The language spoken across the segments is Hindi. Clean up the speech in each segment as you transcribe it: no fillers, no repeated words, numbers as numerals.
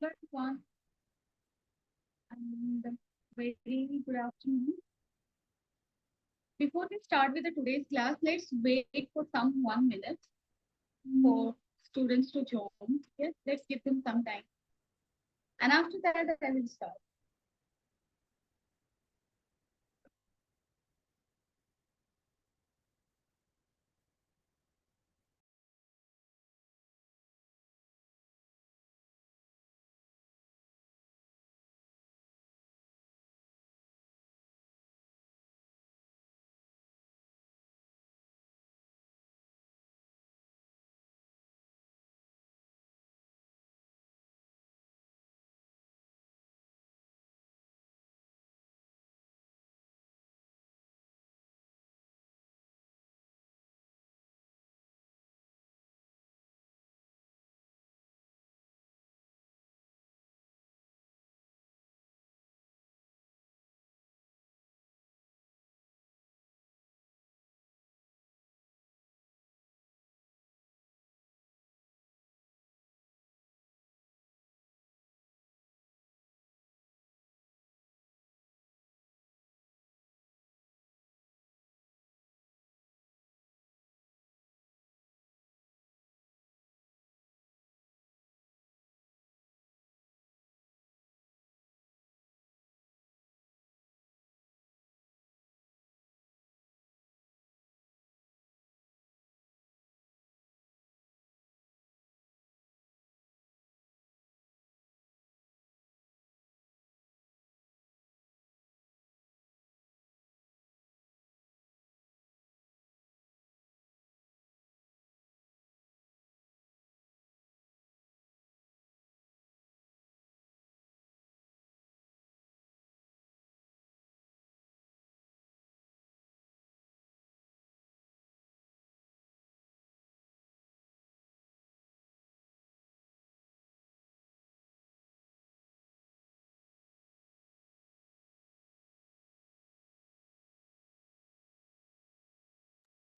Hello everyone, and very good afternoon. Before we start with the today's class, let's wait for some 1 minute for students to join. Yes, let's give them some time. And after that, I will start.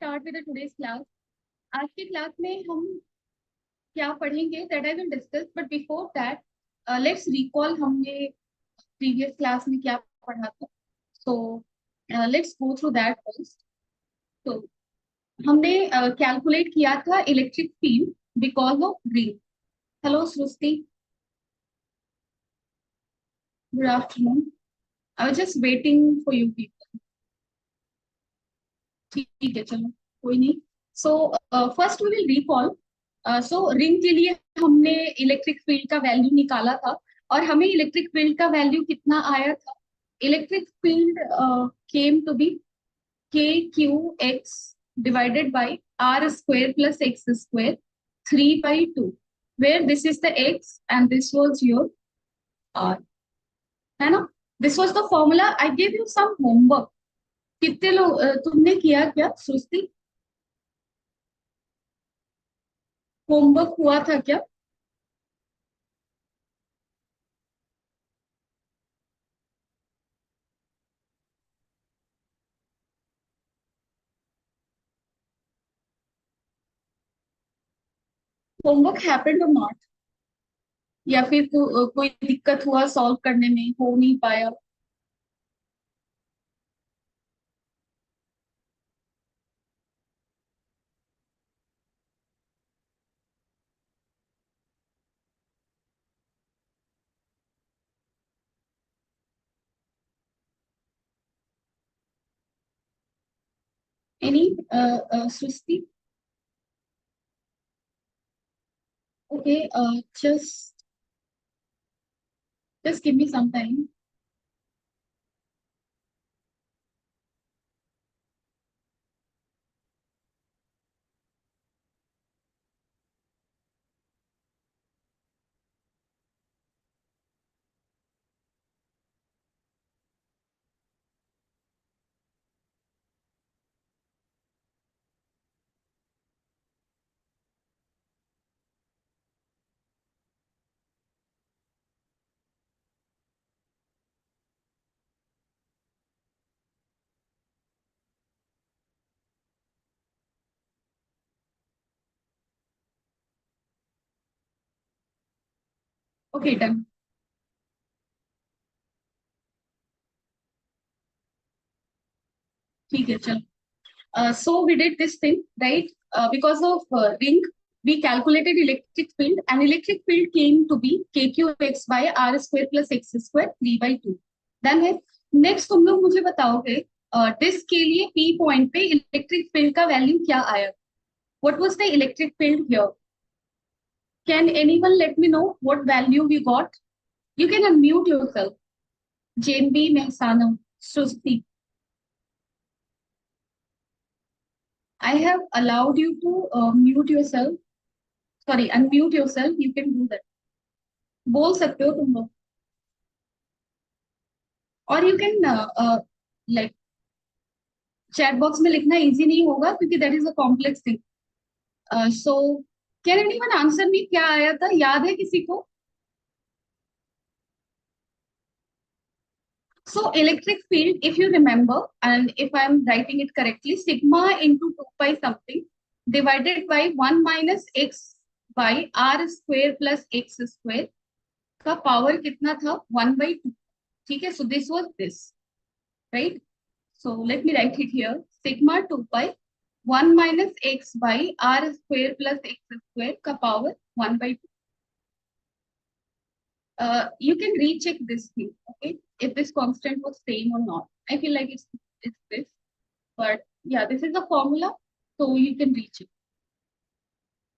Start with the today's class. आज की क्लास में हम क्या पढ़ेंगे that I will discuss. But before that, let's recall हमने previous class में क्या पढ़ा था. So let's go through that first. So हमने कैलकुलेट किया था electric field because of ring. Hello Srishti, good afternoon. I was just waiting for you people. ठीक है, चलो कोई नहीं. So first we will recall. So ring के लिए हमने इलेक्ट्रिक फील्ड का वैल्यू निकाला था और हमें इलेक्ट्रिक फील्ड का वैल्यू कितना आया था. Electric field came to be K Q X divided by R square plus X square 3/2, where this is the x and this was your r. है ना. This was the formula. I give you some homework. कितने लोग तुमने किया क्या सृष्टि? होमवर्क हुआ था क्या? होमवर्क हैपेंड और नॉट, या फिर कोई दिक्कत हुआ सॉल्व करने में, हो नहीं पाया? Any Srishti? Okay, just just give me some time. Okay done. ठीक है चलो। So we did this thing, right? Because of ring, we calculated electric field, and electric field came to be kqx by r square plus x square 3/2. Done है। नेक्स्ट तुम लोग मुझे बताओगे डिस्क के लिए पी पॉइंट पे इलेक्ट्रिक फील्ड का वैल्यू क्या आया? What was the electric field here? Can anyone let me know what value we got? You can unmute yourself. जेनबी, मेहसाना, सुस्ती, I have allowed you to mute yourself. Sorry, unmute yourself. You can do that. बोल सकते हो तुम लोग। और you can like chat box में लिखना इजी नहीं होगा क्योंकि that is a complex thing. So can anyone answer me, क्या आया था, याद है किसी को? So electric field, if you remember, and if I'm writing it correctly, sigma into 2 pi something divided by 1 minus x by r square plus x square का पावर कितना था? 1/2। ठीक है, so this was this, right? So let me write it here. Sigma 2 pi 1 minus x by r square plus x square का power 1/2. You can recheck this thing, okay? If this constant was same or not. I feel like it's this, but yeah, this is the formula, so you can recheck.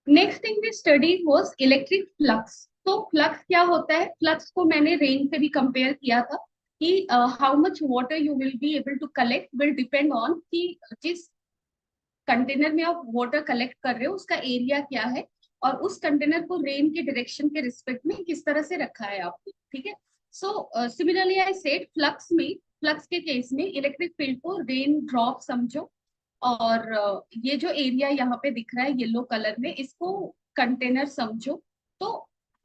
Next thing we studied was electric flux. तो फ्लक्स क्या होता है? फ्लक्स को मैंने रेन से भी कंपेयर किया था कि how much water you will be able to collect will depend on कि जिस कंटेनर में आप वाटर कलेक्ट कर रहे हो उसका एरिया क्या है और उस कंटेनर को रेन के डायरेक्शन के रिस्पेक्ट में किस तरह से रखा है आपने। ठीक है। So similarly I said flux में, फ्लक्स के केस में इलेक्ट्रिक फील्ड को रेन ड्रॉप समझो और ये जो एरिया यहाँ पे दिख रहा है येलो कलर में इसको कंटेनर समझो। तो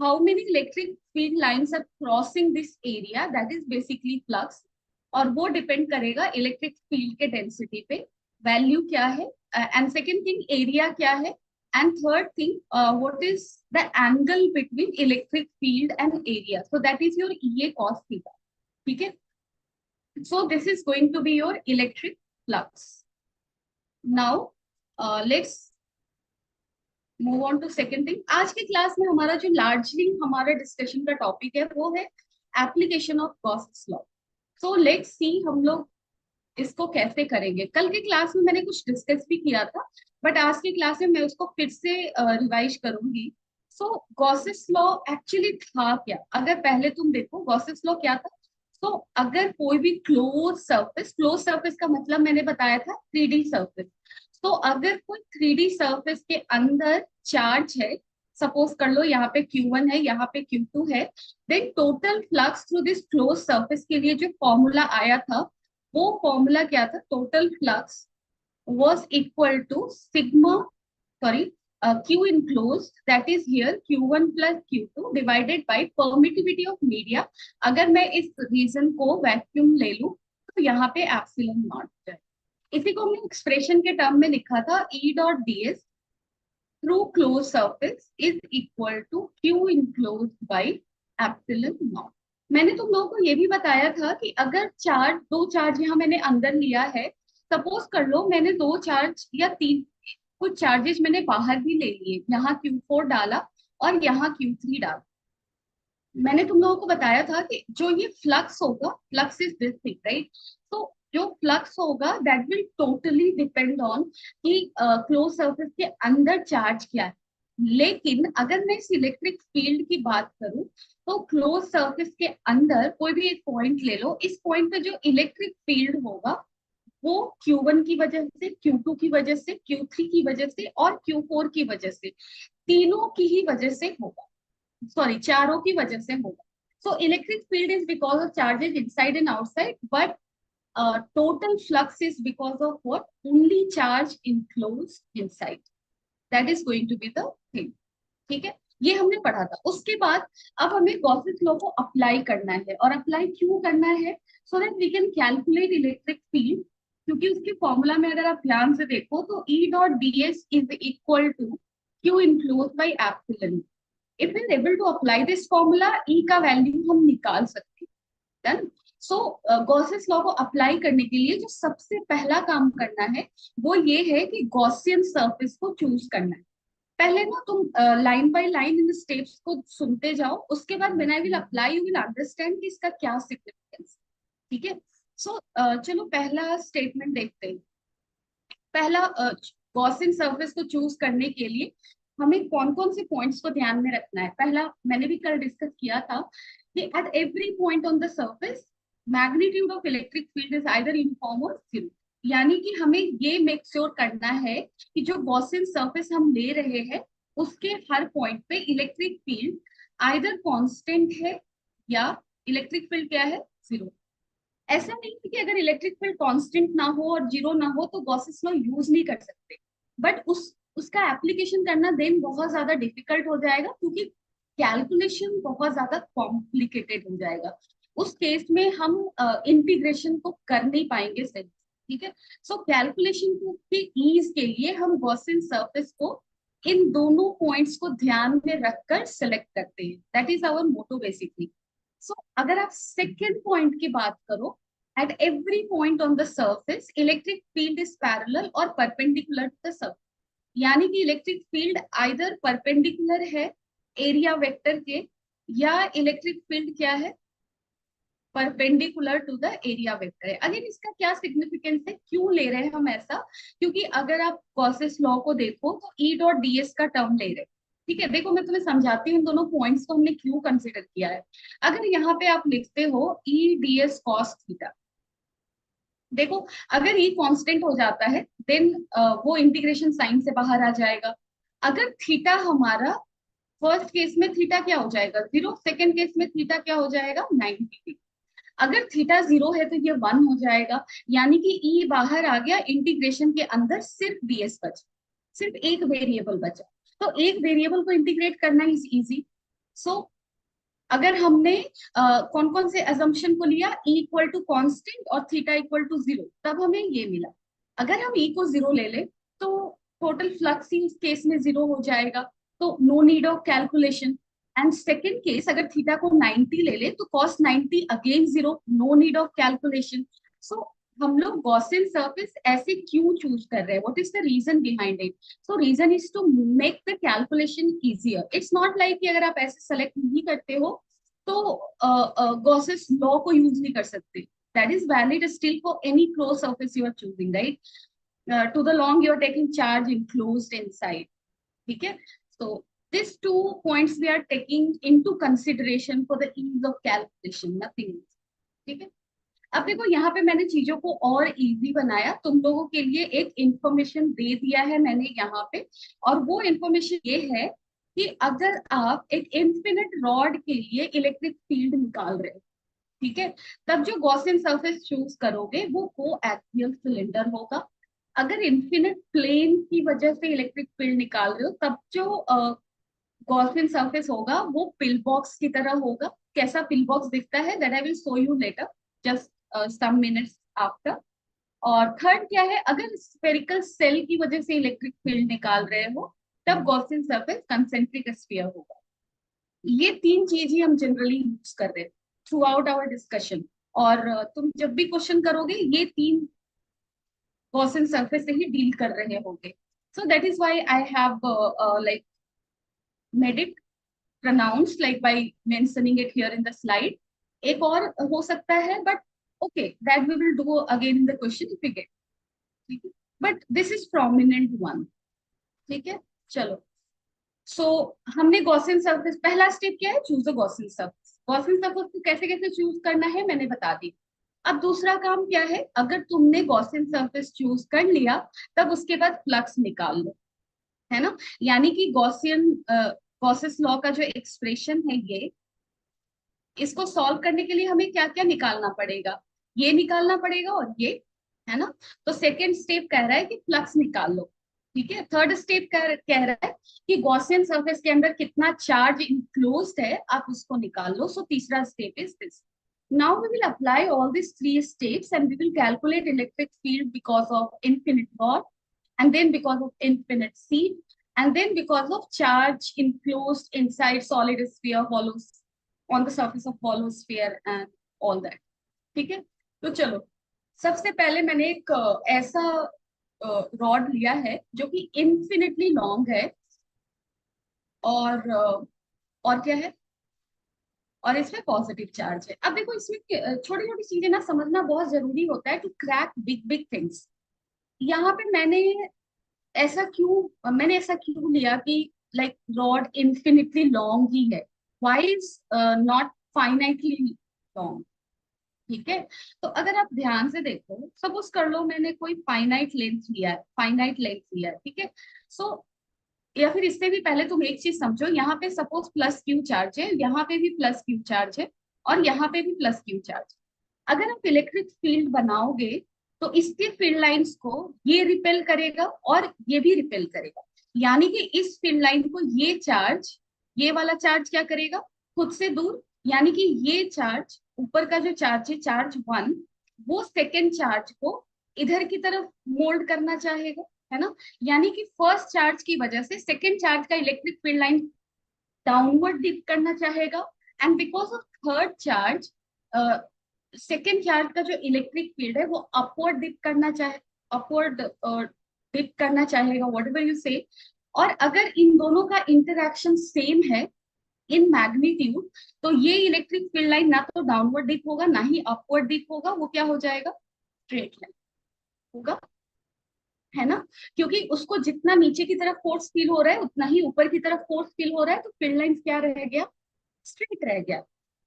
how many electric field lines are crossing this area, that is basically flux. और वो डिपेंड करेगा इलेक्ट्रिक फील्ड के डेंसिटी पे, वैल्यू क्या है, एंड सेकेंड थिंग एरिया क्या है, and third thing what is the angle between electric field and area, so that is your E A cos theta. ठीक है। So this is going to be your electric flux. Now let's move on to second thing. आज के क्लास में हमारा जो लार्जली हमारा डिस्कशन का टॉपिक है वो है application of Gauss law. So let's see हम लोग इसको कैसे करेंगे। कल के क्लास में मैंने कुछ डिस्कस भी किया था, बट आज की क्लास में मैं उसको फिर से रिवाइज करूंगी। सो गॉसेस लॉ एक्चुअली था क्या? अगर पहले तुम देखो गॉसेस लॉ क्या था। सो अगर कोई भी क्लोज सर्फेस का मतलब मैंने बताया था 3D सर्फेस। तो अगर कोई 3D सर्फेस के अंदर चार्ज है, सपोज कर लो यहाँ पे Q1 है, यहाँ पे Q2 है, then total flux through this close surface के लिए जो फॉर्मूला आया था वो फॉर्मूला क्या था? Total flux was equal to sigma, sorry, Q enclosed, that is here Q1 plus Q2 divided by permittivity of media। अगर मैं इस रीजन को वैक्यूम ले लूं तो यहाँ पे एप्सिलॉन नॉट है। इसी को हमने एक्सप्रेशन के टर्म में लिखा था E dot D S through close surface is equal to Q enclosed by epsilon naught. मैंने तुम लोगों को ये भी बताया था कि अगर दो चार्ज यहाँ मैंने अंदर लिया है, सपोज कर लो मैंने दो चार्ज या तीन कुछ चार्जेस मैंने बाहर भी ले लिए, यहाँ Q4 डाला और यहाँ Q3 डाला। मैंने तुम लोगों को बताया था कि जो ये फ्लक्स होगा, flux is this thing, right? तो जो फ्लक्स होगा that will totally depend on कि क्लोज सर्फेस के अंदर चार्ज क्या है। लेकिन अगर मैं इस इलेक्ट्रिक फील्ड की बात करूं तो क्लोज सर्फेस के अंदर कोई भी एक पॉइंट ले लो, इस पॉइंट पे जो इलेक्ट्रिक फील्ड होगा वो Q1 की वजह से, Q2 की वजह से, Q3 की वजह से और Q4 की वजह से, तीनों की ही वजह से होगा, सॉरी चारों की वजह से होगा। सो electric field is because of charges inside and outside, but total flux is because of what? Only charge enclosed inside. That is going to be the thing. ठीक है, ये हमने पढ़ा था। उसके बाद अब हमें गॉसेस लॉ को अप्लाई करना है, और अप्लाई क्यों करना है? So that we can calculate electric field. क्योंकि उसके फॉर्मूला में अगर आप ध्यान से देखो तो E dot D S is equal to Q enclosed by epsilon. If we are able to apply this formula, E का वैल्यू हम निकाल सकते हैं। डन। सो गॉसेस लॉ को अप्लाई करने के लिए जो सबसे पहला काम करना है वो ये है कि गॉसियन सरफेस को चूज करना है। पहले ना तुम line by line in steps को सुनते जाओ, उसके बाद when I will apply you will understand कि इसका क्या सिग्निफिकेंस। ठीक है। सो चलो पहला स्टेटमेंट देखते हैं। पहला, गॉसियन सरफेस को चूज करने के लिए हमें कौन कौन से पॉइंट्स को ध्यान में रखना है। पहला, मैंने भी कल डिस्कस किया था कि eight every point on the surface magnitude of electric field is either uniform और जीरो। यानी कि हमें ये मेक श्योर करना है कि जो गॉसियन सरफेस हम ले रहे हैं उसके हर पॉइंट पे इलेक्ट्रिक फील्ड आइदर कांस्टेंट है या इलेक्ट्रिक फील्ड क्या है, जीरो। ऐसा नहीं है कि अगर इलेक्ट्रिक फील्ड कांस्टेंट ना हो और जीरो ना हो तो गॉसेस लॉ यूज नहीं कर सकते, बट उसका एप्लीकेशन करना देन बहुत ज्यादा डिफिकल्ट हो जाएगा, क्योंकि कैलकुलेशन बहुत ज्यादा कॉम्प्लिकेटेड हो जाएगा। उस केस में हम इंटीग्रेशन को कर नहीं पाएंगे सही। ठीक है। सो कैलकुलेशन के ईज के लिए हम गॉसियन सरफेस को इन दोनों पॉइंट्स को ध्यान में रखकर सेलेक्ट करते हैं। That is our motto basically. So अगर आप सेकेंड पॉइंट की बात करो, at every point on the surface electric field is parallel और परपेंडिकुलर टू द सर्फेस। यानी कि इलेक्ट्रिक फील्ड आइदर परपेंडिकुलर है एरिया वेक्टर के, या इलेक्ट्रिक फील्ड क्या है, perpendicular to the area vector है। अगेन इसका क्या सिग्निफिकेंस है, क्यों ले रहे हैं हम ऐसा, क्योंकि अगर आप गॉसेस लॉ को देखो तो ई डॉट डीएस का टर्म ले रहे हैं। ठीक है, देखो मैं तुम्हें समझाती हूँ इन दोनों पॉइंट्स को हमने क्यों कंसिडर किया है। अगर यहाँ पे आप लिखते हो ई डीएस कॉस थीटा, देखो अगर ई कांस्टेंट हो जाता है देन वो इंटीग्रेशन साइन से बाहर आ जाएगा। अगर थीटा हमारा, फर्स्ट केस में थीटा क्या हो जाएगा, जीरो, सेकेंड केस में थीटा क्या हो जाएगा, 90। अगर थीटा जीरो है तो ये वन हो जाएगा, यानी कि ई बाहर आ गया, इंटीग्रेशन के अंदर सिर्फ डीएस बचा, सिर्फ एक वेरिएबल बचा। तो एक वेरिएबल को इंटीग्रेट करना इज इजी। सो अगर हमने कौन कौन से अजम्पशन को लिया, ई इक्वल टू कॉन्स्टेंट और थीटा इक्वल टू जीरो, तब हमें ये मिला। अगर हम ई को जीरो ले ले तो टोटल फ्लक्स ही उस केस में जीरो हो जाएगा, तो no need of calculation. And second case, अगर थीटा को 90 ले ले तो cos 90 again zero, no need of calculation. So हम लोग गॉसियन सरफेस ऐसे क्यों चूज कर रहे हैं, what is the reason behind it. So reason is to make the calculation easier. It's not like कि अगर आप ऐसे सेलेक्ट नहीं करते हो तो गॉसेस लॉ को यूज नहीं कर सकते। That is valid still for any close surface you are choosing, right. To the long you are taking charge enclosed inside. ठीक है। सो these 2 points we are taking into consideration for the ease of calculation, nothing else. ठीक है। अब देखो यहाँ पे मैंने चीजों को और इजी बनाया, तुम लोगों के लिए एक इंफॉर्मेशन दे दिया है मैंने यहाँ पे। और वो इंफॉर्मेशन ये है कि अगर आप एक इन्फिनिट रॉड के लिए इलेक्ट्रिक फील्ड निकाल रहे हो, ठीक है, तब जो गॉसियन सरफेस चूज करोगे वो कोएक्सियल सिलेंडर होगा। अगर इन्फिनिट प्लेन की वजह से इलेक्ट्रिक फील्ड निकाल रहे हो तब जो गॉसियन सरफेस होगा वो पिल बॉक्स की तरह होगा। कैसा पिल बॉक्स दिखता है that I will show you later, just some minutes after. और थर्ड क्या है, अगर स्फेरिकल सेल की वजह से इलेक्ट्रिक फील्ड निकाल रहे हो तब गॉसियन सरफेस कंसेंट्रिक स्फीयर होगा। ये तीन चीज ही हम जनरली यूज कर रहे हैं थ्रू आउट आवर डिस्कशन। और तुम जब भी क्वेश्चन करोगे ये तीन गॉसियन सरफेस से ही डील कर रहे होंगे। सो that is why I have like made it pronounced like by mentioning it here in the slide. एक और हो सकता है but okay that we will do again in the question if we get. ठीक है, but this is prominent one. ठीक है, चलो। सो हमने गॉसियन सरफेस, पहला स्टेप क्या है, choose a Gaussian surface. Gaussian surface को कैसे कैसे चूज करना है मैंने बता दी। अब दूसरा काम क्या है, अगर तुमने गॉसियन सरफेस चूज कर लिया तब उसके बाद फ्लक्स निकाल लो, है ना। यानी कि गॉसेस लॉ का जो एक्सप्रेशन है ये, इसको सॉल्व करने के लिए हमें क्या क्या निकालना पड़ेगा, ये निकालना पड़ेगा और ये, है ना। तो सेकेंड स्टेप कह रहा है कि फ्लक्स निकाल लो। ठीक है, थर्ड स्टेप कह रहा है कि गॉसियन सरफेस के अंदर कितना चार्ज इनक्लोज्ड है आप उसको निकाल लो। सो तीसरा step is this. Now we will apply all these three steps and we will calculate electric field because of infinite rod and then because of infinite seed and then because of charge enclosed inside solid sphere hollow on the surface of hollow sphere and all that. ठीक है, तो चलो सबसे पहले मैंने एक ऐसा रॉड लिया है जो कि इन्फिनिटली लॉन्ग है, और क्या है, और इसमें पॉजिटिव चार्ज है। अब देखो इसमें छोटी छोटी चीजें ना समझना बहुत जरूरी होता है to crack big big things. यहाँ पे मैंने ऐसा क्यों लिया कि लाइक रॉड इन्फिनिटली लॉन्ग ही है, why is not finitely long. ठीक है, तो अगर आप ध्यान से देखो, सपोज कर लो मैंने कोई फाइनाइट लेंथ लिया है, ठीक है। सो या फिर इससे भी पहले तुम एक चीज समझो, यहाँ पे सपोज प्लस क्यू चार्ज है, यहाँ पे भी प्लस क्यू चार्ज है, और यहाँ पे भी प्लस क्यू चार्ज। अगर आप इलेक्ट्रिक फील्ड बनाओगे तो इसके फील्ड लाइंस को ये रिपेल करेगा और ये भी रिपेल करेगा, यानी कि इस फील्ड लाइन को ये वाला चार्ज क्या करेगा, खुद से दूर, यानी कि ये चार्ज ऊपर का जो चार्ज है चार्ज 1, वो सेकेंड चार्ज को इधर की तरफ मोल्ड करना चाहेगा, है ना। यानी कि फर्स्ट चार्ज की वजह से सेकेंड चार्ज का electric field line downward dip करना चाहेगा, and because of third charge second charge का जो इलेक्ट्रिक फील्ड है वो अपवर्ड डिप करना चाहेगा, वॉट एवर यू से। और अगर इन दोनों का इंटरेक्शन सेम है इन मैग्नीट्यूड, तो ये इलेक्ट्रिक फील्ड लाइन ना तो डाउनवर्ड डिप होगा ना ही अपवर्ड डिप होगा, वो क्या हो जाएगा, स्ट्रेट लाइन होगा, है ना। क्योंकि उसको जितना नीचे की तरफ फोर्स फील हो रहा है उतना ही ऊपर की तरफ फोर्स फील हो रहा है, तो फील्ड लाइन क्या रह गया, स्ट्रेट रह गया।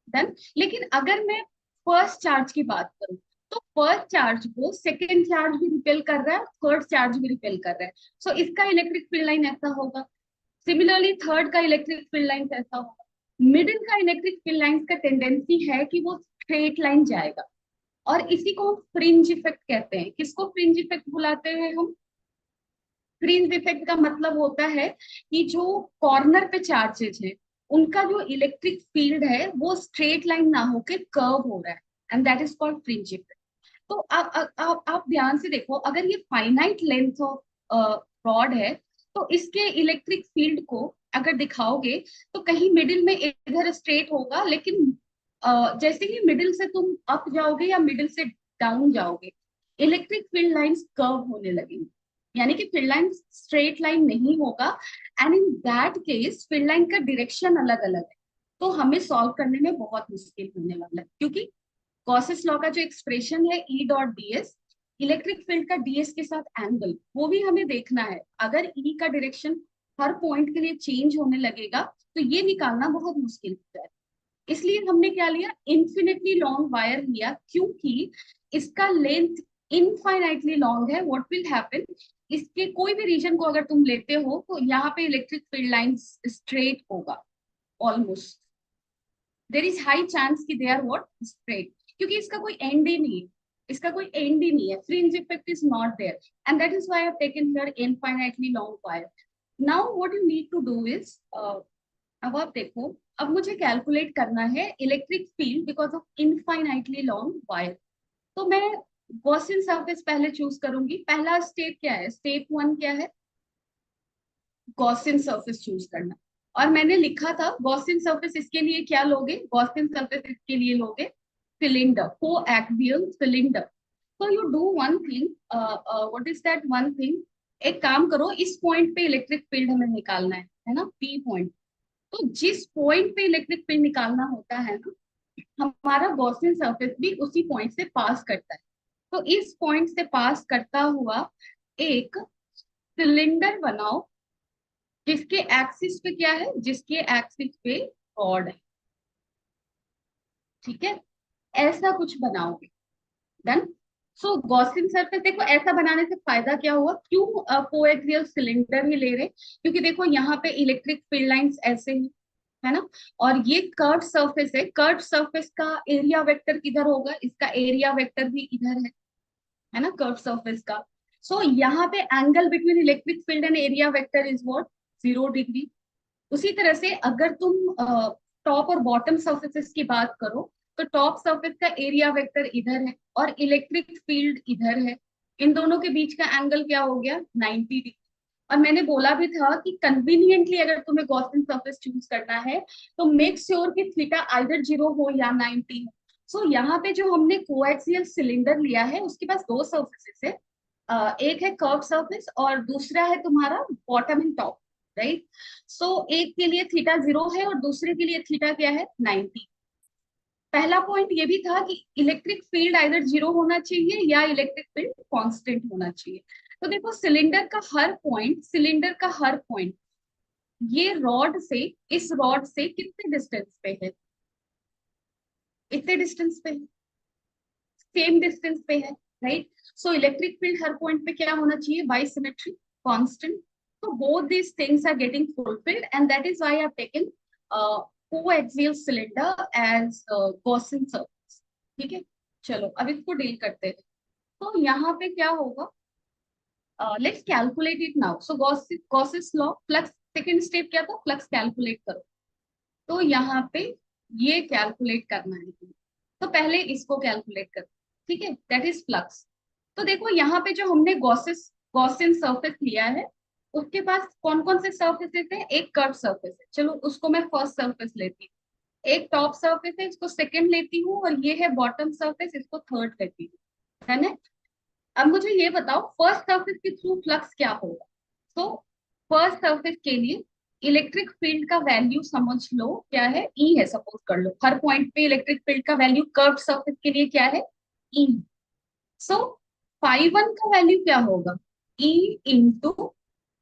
डन। लेकिन अगर मैं फर्स्ट चार्ज की बात करूं, तो फर्स्ट चार्ज को सेकेंड चार्ज भी रिपेल कर रहा है, थर्ड चार्ज भी रिपेल कर रहा है, सो इसका इलेक्ट्रिक फील्ड लाइन ऐसा होगा। सिमिलरली थर्ड का इलेक्ट्रिक फील्ड लाइन ऐसा होगा। मिडिल का इलेक्ट्रिक फील्ड लाइन का टेंडेंसी है कि वो स्ट्रेट लाइन जाएगा, और इसी को हम फ्रिंज इफेक्ट कहते हैं। किसको फ्रिंज इफेक्ट बुलाते हैं हम, फ्रिंज इफेक्ट का मतलब होता है कि जो कॉर्नर पे चार्जेस है उनका जो इलेक्ट्रिक फील्ड है वो स्ट्रेट लाइन ना होके कर्व हो रहा है, and that is called fringe effect. तो आप ध्यान से देखो, अगर ये फाइनाइट लेंथ ऑफ रॉड है तो इसके इलेक्ट्रिक फील्ड को अगर दिखाओगे तो कहीं मिडिल में इधर स्ट्रेट होगा, लेकिन जैसे ही मिडिल से तुम अप जाओगे या मिडिल से डाउन जाओगे, इलेक्ट्रिक फील्ड लाइंस कर्व होने लगेंगी, यानी कि फील्ड लाइन स्ट्रेट लाइन नहीं होगा, and in that case field line का डायरेक्शन अलग अलग है, तो हमें सॉल्व करने में बहुत मुश्किल होने वाला है। क्योंकि गॉसेस लॉ का जो एक्सप्रेशन है E dot D S, electric field का डीएस के साथ एंगल, वो भी हमें देखना है। अगर ई का डायरेक्शन हर पॉइंट के लिए चेंज होने लगेगा तो ये निकालना बहुत मुश्किल होता है। इसलिए हमने क्या लिया, इन्फिनिटली लॉन्ग वायर लिया, क्योंकि इसका लेंथ इनफाइनाइटली लॉन्ग है। व्हाट विल हैपन, इसके कोई भी रीजन को अगर तुम लेते हो तो यहाँ पे इलेक्ट्रिक फील्ड लाइन स्ट्रेट होगा, almost there is high chance कि दे आर व्हाट स्ट्रेट, क्योंकि इसका कोई एंड ही नहीं है, fringe effect is not there, and that is why I have taken here infinitely long wire. Now what you need to do is, अब आप देखो, अब मुझे कैलकुलेट करना है electric field because of infinitely long wire. तो मैं गॉसियन सरफेस पहले चूज करूंगी। पहला स्टेप क्या है, स्टेप 1 क्या है, गॉसियन सरफेस चूज करना। और मैंने लिखा था गॉसियन सरफेस इसके लिए क्या लोगे, गॉसियन सरफेस इसके लिए लोगे सिलेंडर, कोएक्सियल सिलेंडर। तो you do one thing, what is that one thing, एक काम करो, इस पॉइंट पे इलेक्ट्रिक फील्ड हमें निकालना है ना, पी पॉइंट। तो जिस पॉइंट पे इलेक्ट्रिक फील्ड निकालना होता है ना, हमारा गॉसियन सरफेस भी उसी पॉइंट से पास करता है। तो इस पॉइंट से पास करता हुआ एक सिलेंडर बनाओ, जिसके एक्सिस पे क्या है, जिसके एक्सिस पे रॉड है, ठीक है, ऐसा कुछ बनाओगे। डन। सो गॉसियन सरफेस देखो, ऐसा बनाने से फायदा क्या हुआ, क्यों कोएक्सियल सिलेंडर ही ले रहे, क्योंकि देखो यहाँ पे इलेक्ट्रिक फील्ड लाइंस ऐसे ही है ना, और ये कर्व सरफेस है, कर्व सरफेस का एरिया वेक्टर किधर होगा, इसका एरिया वेक्टर भी इधर है ना, कर्व सरफेस का। सो यहाँ पे angle between electric field and area vector is what, 0 degree. उसी तरह से अगर तुम टॉप और बॉटम सरफेसेस की बात करो, तो टॉप सरफेस का एरिया वेक्टर इधर है और इलेक्ट्रिक फील्ड इधर है, इन दोनों के बीच का एंगल क्या हो गया, 90 डिग्री। और मैंने बोला भी था कि कन्वीनियंटली अगर तुम्हें गॉसियन सरफेस चूज करना है तो मेक श्योर कि थीटा आइदर 0 हो या 90 हो। सो यहाँ पे जो हमने कोएक्सियल सिलेंडर लिया है उसके पास दो सर्फेसेस है। एक है कर्व सरफेस और दूसरा है तुम्हारा बॉटम एंड टॉप, राइट। सो एक के लिए थीटा 0 है और दूसरे के लिए थीटा क्या है, 90। पहला पॉइंट ये भी था कि इलेक्ट्रिक फील्ड आइदर 0 होना चाहिए या इलेक्ट्रिक फील्ड कांस्टेंट होना चाहिए। तो देखो सिलेंडर का हर पॉइंट ये रॉड से, इस रॉड से कितने डिस्टेंस पे है, इतने डिस्टेंस पे है, सेम डिस्टेंस पे है, राइट। सो इलेक्ट्रिक फील्ड हर पॉइंट पे क्या होना चाहिए, by symmetry, constant. So both these things are getting fulfilled, and that is why I've taken coaxial cylinder as Gaussian surface। ठीक है, चलो अब इसको डील करते हैं। तो यहाँ पे क्या होगा, let's calculate it now. So Gauss's law, flux, second step क्या था, फ्लक्स कैलकुलेट करो। तो यहाँ पे ये कैलकुलेट करना है तुम्हें। तो पहले इसको कैलकुलेट करो, ठीक है, दैट इज फ्लक्स। तो देखो यहाँ पे जो हमने गॉसियन सरफेस लिया है उसके पास कौन कौन से सर्फेसेस है, एक कर्व सरफेस है, चलो उसको मैं फर्स्ट सरफेस लेती हूँ। एक टॉप सरफेस है, इसको सेकंड लेती हूँ, और ये है बॉटम सरफेस, इसको थर्ड लेती हूँ, है ना। अब मुझे ये बताओ फर्स्ट सरफेस के थ्रू फ्लक्स क्या होगा। तो फर्स्ट सरफेस के लिए इलेक्ट्रिक फील्ड का वैल्यू समझ लो क्या है, ई है, सपोज कर लो हर पॉइंट पे इलेक्ट्रिक फील्ड का वैल्यू कर्व सरफेस के लिए क्या है, ई। सो फाई वन का वैल्यू क्या होगा, E into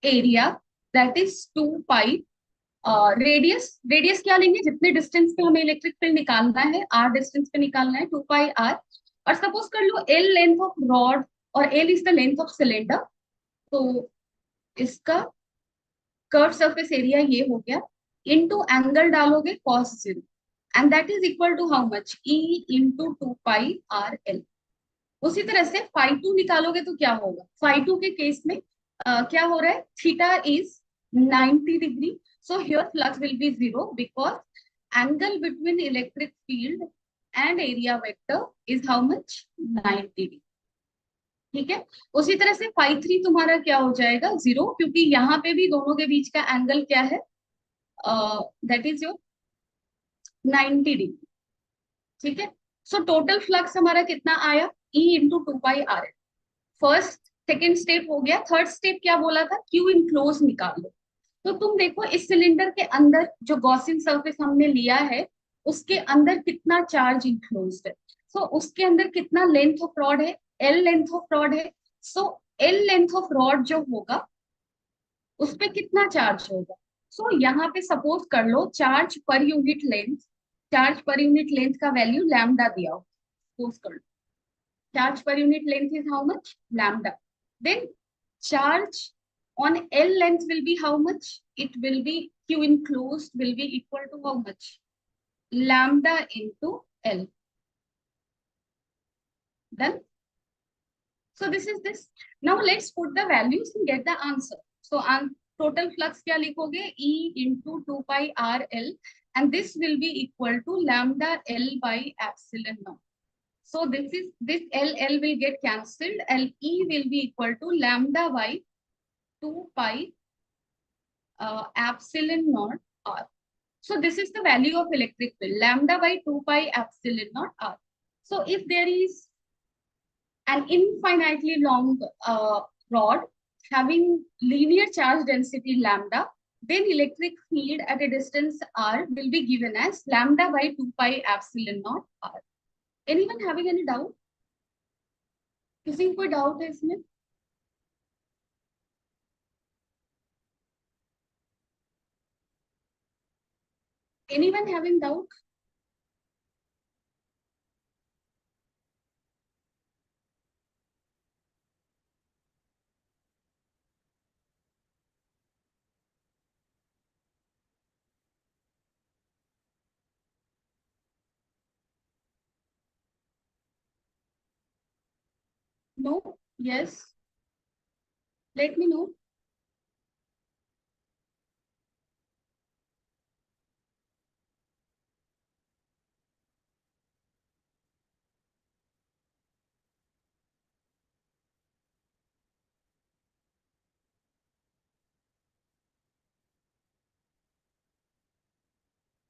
area, that is 2 pi. Radius, radius क्या लेंगे, जितने डिस्टेंस पे हमें इलेक्ट्रिक फील्ड निकालना है, आर डिस्टेंस पे निकालना है, 2 पाई आर। और सपोज कर लो एल लेंथ ऑफ रॉड और L is the length of cylinder. तो इसका कर्व सरफेस एरिया ये हो गया, इनटू एंगल डालोगे cos 0, and that is equal to how much, E into 2 pi R L. उसी तरह से फाई टू निकालोगे तो क्या होगा, फाई टू के केस में क्या हो रहा है, theta is 90 degree. So here flux will be 0 because angle between electric field and area vector is how much, 90 degree. ठीक है, उसी तरह से फाई थ्री तुम्हारा क्या हो जाएगा, 0, क्योंकि यहाँ पे भी दोनों के बीच का एंगल क्या है, दैट इज योर 90 डिग्री। ठीक है, सो टोटल फ्लक्स हमारा कितना आया, E into 2 pi R. First second step हो गया, थर्ड स्टेप क्या बोला था, क्यू इनक्लोज निकाल लो। तो तुम देखो इस सिलेंडर के अंदर जो गॉसियन सरफेस हमने लिया है उसके अंदर कितना चार्ज इंक्लोज है। सो उसके अंदर कितना लेंथ ऑफ रॉड है, एल लेंथ ऑफ रॉड है। So L length of rod जो होगा उस पे कितना चार्ज होगा। सो यहाँ पे सपोज कर लो charge per unit length, charge per unit length का वैल्यू लैम्डा दिया हो, सपोज कर लो charge per unit length is how much, lambda. Then charge on L length will be how much, it will be, Q enclosed will be equal to how much, lambda into L. Done. So this is this. Now let's put the values and get the answer. So total flux क्या लिखोगे, E into 2 pi R L, and this will be equal to lambda L by epsilon naught. So this L will get cancelled, and E will be equal to lambda by 2 pi epsilon naught R. So this is the value of electric field, lambda by 2 pi epsilon naught R. So if there is an infinitely long rod having linear charge density lambda, then electric field at a distance R will be given as lambda by 2 pi epsilon naught R. Anyone having any doubt? किसी को कोई डाउट है इसमें? Anyone having doubt? No? Yes? Let me know.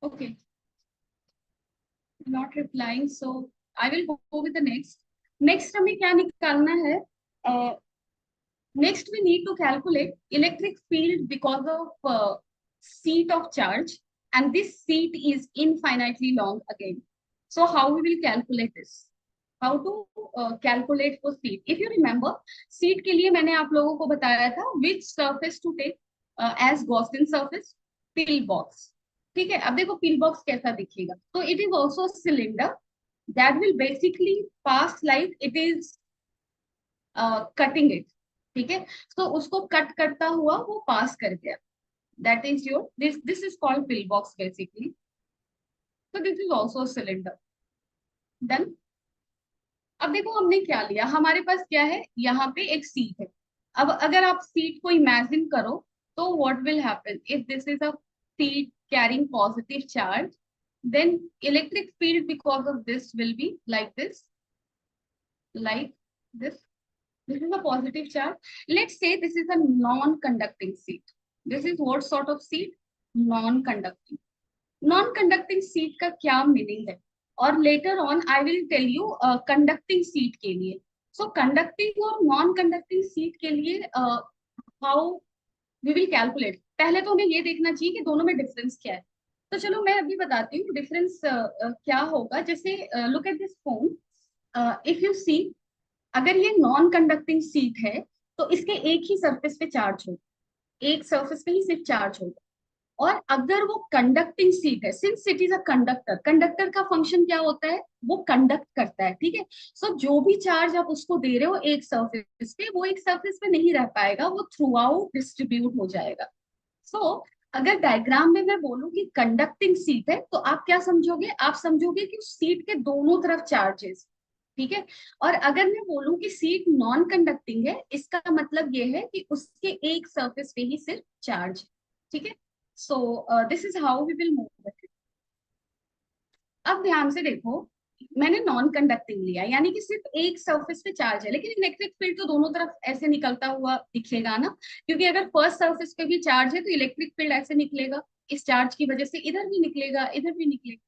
Okay, not replying, so I will go with the next. Next हमें क्या निकालना है? Next, we need to calculate electric field because of seat of charge, and this seat is infinitely long again. So how we will calculate this? How to calculate for seat? If you remember, seat के लिए मैंने आप लोगों को बताया था which surface to take as Gaussian surface, pill box. ठीक है, अब देखो pill box कैसा दिखेगा. So it is also a cylinder that will basically pass like it is cutting it. ठीक है, तो उसको कट करता हुआ वो पास कर गया. That is your this is called pill box basically. तो this is also cylinder. Then अब देखो हमने क्या लिया, हमारे पास क्या है, यहाँ पे एक सीट है. अब अगर आप सीट को इमेजिन करो तो what will happen if this is a seat carrying positive charge, then electric field because of this will be like this, like this. This is a positive charge. Let's say this is a non-conducting seat. This is what sort of seat? Non-conducting. Non-conducting seat का क्या meaning है? और later on I will tell you conducting seat के लिए. So conducting और non-conducting seat के लिए how we will calculate. पहले तो हमें ये देखना चाहिए कि दोनों में difference क्या है. तो चलो मैं अभी बताती हूँ difference क्या होगा. जैसे look at this phone. If you see, अगर ये नॉन कंडक्टिंग सीट है तो इसके एक ही सरफेस पे चार्ज होगा, एक सरफेस पे ही सिर्फ चार्ज होगा. और अगर वो कंडक्टिंग सीट है, since it is a conductor, conductor का फंक्शन क्या होता है, वो कंडक्ट करता है. ठीक है, सो जो भी चार्ज आप उसको दे रहे हो एक सरफेस पे, वो एक सरफेस पे नहीं रह पाएगा, वो थ्रू आउट डिस्ट्रीब्यूट हो जाएगा. सो अगर डायग्राम में मैं बोलूं कि कंडक्टिंग सीट है तो आप क्या समझोगे, आप समझोगे कि उस सीट के दोनों तरफ चार्जेस. ठीक है, और अगर मैं बोलूं कि सीट नॉन कंडक्टिंग है, इसका मतलब ये है कि उसके एक सरफेस पे ही सिर्फ चार्ज. ठीक है, so this is how we will move. अब ध्यान से देखो, मैंने नॉन कंडक्टिंग लिया यानी कि सिर्फ एक सरफेस पे चार्ज है, लेकिन इलेक्ट्रिक फील्ड तो दोनों तरफ ऐसे निकलता हुआ दिखेगा ना, क्योंकि अगर फर्स्ट सरफेस पे भी चार्ज है तो इलेक्ट्रिक फील्ड ऐसे निकलेगा, इस चार्ज की वजह से इधर भी निकलेगा, इधर भी निकलेगा.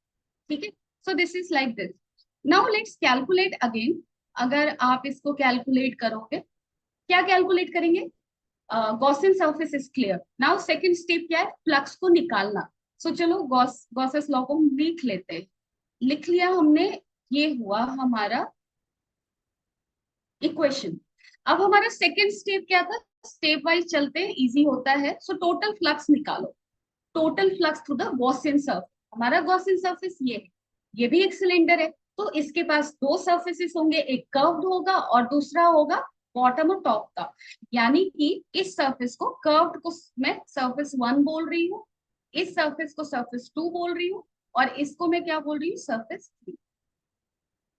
ठीक है, so this is like this. Now let's calculate again. अगर आप इसको कैलकुलेट करोगे, क्या कैलकुलेट करेंगे? Gaussian surface is clear. Now second step क्या है, फ्लक्स को निकालना. सो चलो गॉसेस लॉ को लिख लेते हैं. लिख लिया हमने, ये हुआ हमारा इक्वेशन. अब हमारा सेकंड स्टेप क्या था, स्टेप वाइज चलते हैं, इजी होता है. सो टोटल फ्लक्स निकालो, total flux through the Gaussian surface. हमारा गॉसियन सरफेस ये है, ये भी एक सिलेंडर है, तो इसके पास दो सरफेसेस होंगे, एक कर्व्ड होगा और दूसरा होगा बॉटम और टॉप का. यानी कि इस सरफेस को कर्व्ड को मैं सरफेस 1 बोल रही हूँ, इस सरफेस को सरफेस 2 बोल रही हूँ, और इसको मैं क्या बोल रही हूँ, सरफेस 3.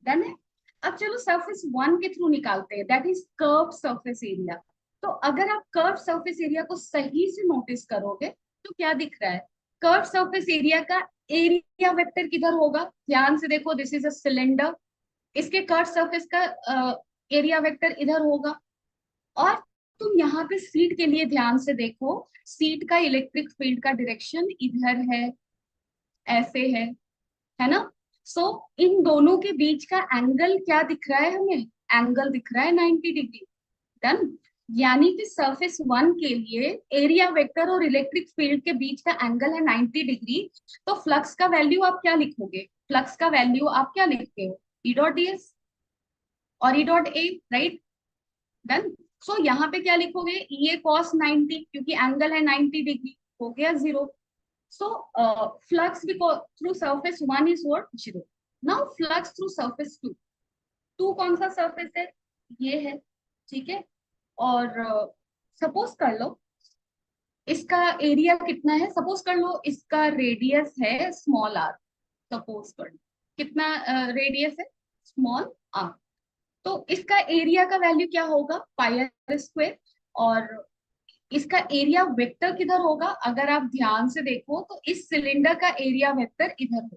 डन है. अब चलो सरफेस 1 के थ्रू निकालते हैं, that is curve surface area. तो अगर आप कर्व सरफेस एरिया को सही से नोटिस करोगे तो क्या दिख रहा है, कर्व सरफेस एरिया का एरिया वेक्टर किधर होगा, ध्यान से देखो, दिस इज अ सिलेंडर, इसके कर्व सरफेस का एरिया वेक्टर इधर होगा. और तुम यहाँ पे सीट के लिए ध्यान से देखो, सीट का इलेक्ट्रिक फील्ड का डायरेक्शन इधर है, ऐसे है ना. सो इन दोनों के बीच का एंगल क्या दिख रहा है हमें, एंगल दिख रहा है 90 डिग्री. डन. यानी कि सरफेस 1 के लिए एरिया वेक्टर और इलेक्ट्रिक फील्ड के बीच का एंगल है 90 डिग्री. तो फ्लक्स का वैल्यू आप क्या लिखोगे, फ्लक्स का वैल्यू आप क्या लिखते हो, ई डॉट डी एस और E dot A, right. Done. So यहाँ पे क्या लिखोगे, ई ए कॉस 90, क्योंकि एंगल है 90 डिग्री, हो गया 0. So flux because through surface 1 is what, 0. Now flux through surface 2. 2 कौन सा surface है, ये है. ठीक है, और सपोज कर लो इसका एरिया कितना है, सपोज कर लो इसका रेडियस है स्मॉल आर. सपोज कर लो कितना रेडियस है, स्मॉल आर. तो इसका एरिया का वैल्यू क्या होगा, पाई आर स्क्वायर. और इसका एरिया वेक्टर किधर होगा, अगर आप ध्यान से देखो तो इस सिलेंडर का एरिया वेक्टर इधर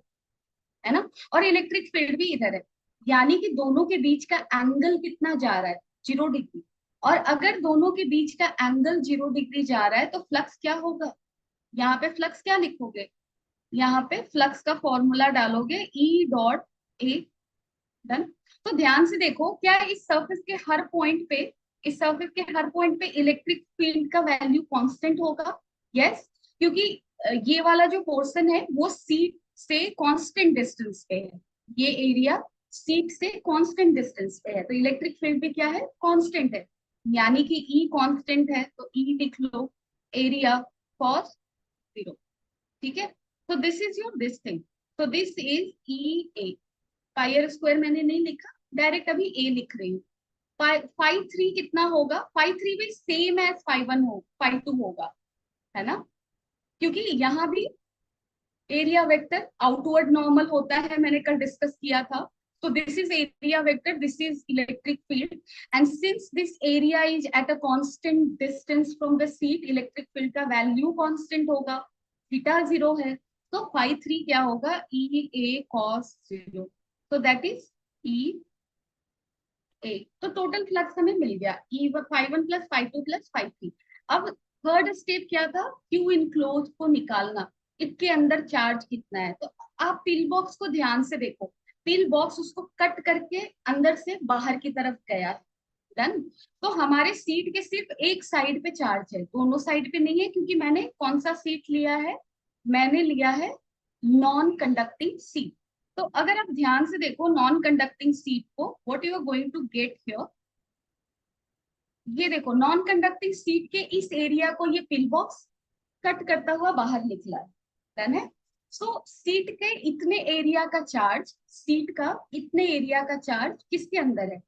है ना, और इलेक्ट्रिक फील्ड भी इधर है. यानी कि दोनों के बीच का एंगल कितना जा रहा है, 0 डिग्री. और अगर दोनों के बीच का एंगल 0 डिग्री जा रहा है तो फ्लक्स क्या होगा, यहाँ पे फ्लक्स क्या लिखोगे, यहाँ पे फ्लक्स का फॉर्मूला डालोगे E.A। डन। तो ध्यान से देखो, क्या इस सरफेस के हर पॉइंट पे इलेक्ट्रिक फील्ड का वैल्यू कांस्टेंट होगा? यस। क्योंकि ये वाला जो पोर्शन है वो सीट से कांस्टेंट डिस्टेंस पे है। ये एरिया सीट से कांस्टेंट डिस्टेंस पे है, तो इलेक्ट्रिक फील्ड भी क्या है? कांस्टेंट है। यानी कि ई कांस्टेंट है, तो ई लिख लो, एरिया कॉस जीरो। ठीक है। तो this is your this thing. तो this is E A. Pi square मैंने नहीं लिखा, डायरेक्ट अभी ए लिख रही हूँ। फाइव थ्री कितना होगा? फाइव थ्री भी सेम एज फाइव वन हो, फाइव टू होगा, है ना? क्योंकि यहाँ भी एरिया वेक्टर आउटवर्ड नॉर्मल होता है, मैंने कल डिस्कस किया था। तो this is area vector, this is electric field, and since this area is at a constant distance from the sheet, electric field का वैल्यू कांस्टेंट होगा, थीटा जीरो है। तो फाइव थ्री क्या होगा? E A cos zero. तो दैट इज ई ए। तो टोटल फ्लक्स हमें मिल गया, E phi one plus phi two plus phi three. अब थर्ड स्टेप क्या था? क्यू इनक्लोज को निकालना, इसके अंदर चार्ज कितना है। तो आप पिल बॉक्स को ध्यान से देखो, पिल बॉक्स उसको कट करके अंदर से बाहर की तरफ गया है। डन। तो हमारे सीट के सिर्फ एक साइड पे चार्ज है, दोनों साइड पे नहीं है, क्योंकि मैंने कौन सा सीट लिया है? मैंने लिया है नॉन कंडक्टिंग सीट। तो अगर आप ध्यान से देखो नॉन कंडक्टिंग सीट को, what you are going to get here, ये देखो नॉन कंडक्टिंग सीट के इस एरिया को ये पिल बॉक्स कट करता हुआ बाहर निकला है। डन है। सो सीट के इतने एरिया का चार्ज, सीट का इतने एरिया का चार्ज किसके अंदर है?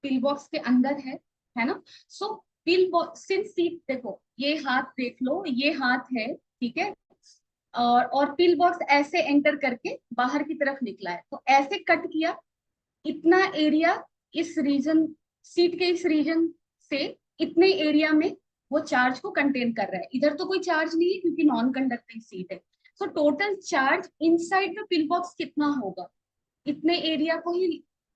पिल बॉक्स के अंदर है ना? सो पिल बॉक्स सिंस सीट, देखो ये हाथ देख लो, ये हाथ है, ठीक है, और पिल बॉक्स ऐसे एंटर करके बाहर की तरफ निकला है, तो ऐसे कट किया इतना एरिया, इस रीजन, सीट के इस रीजन से इतने एरिया में वो चार्ज को कंटेन कर रहा है। इधर तो कोई चार्ज नहीं है क्योंकि नॉन कंडक्टिंग सीट है। So total charge inside the pill box कितना होगा? इतने एरिया को ही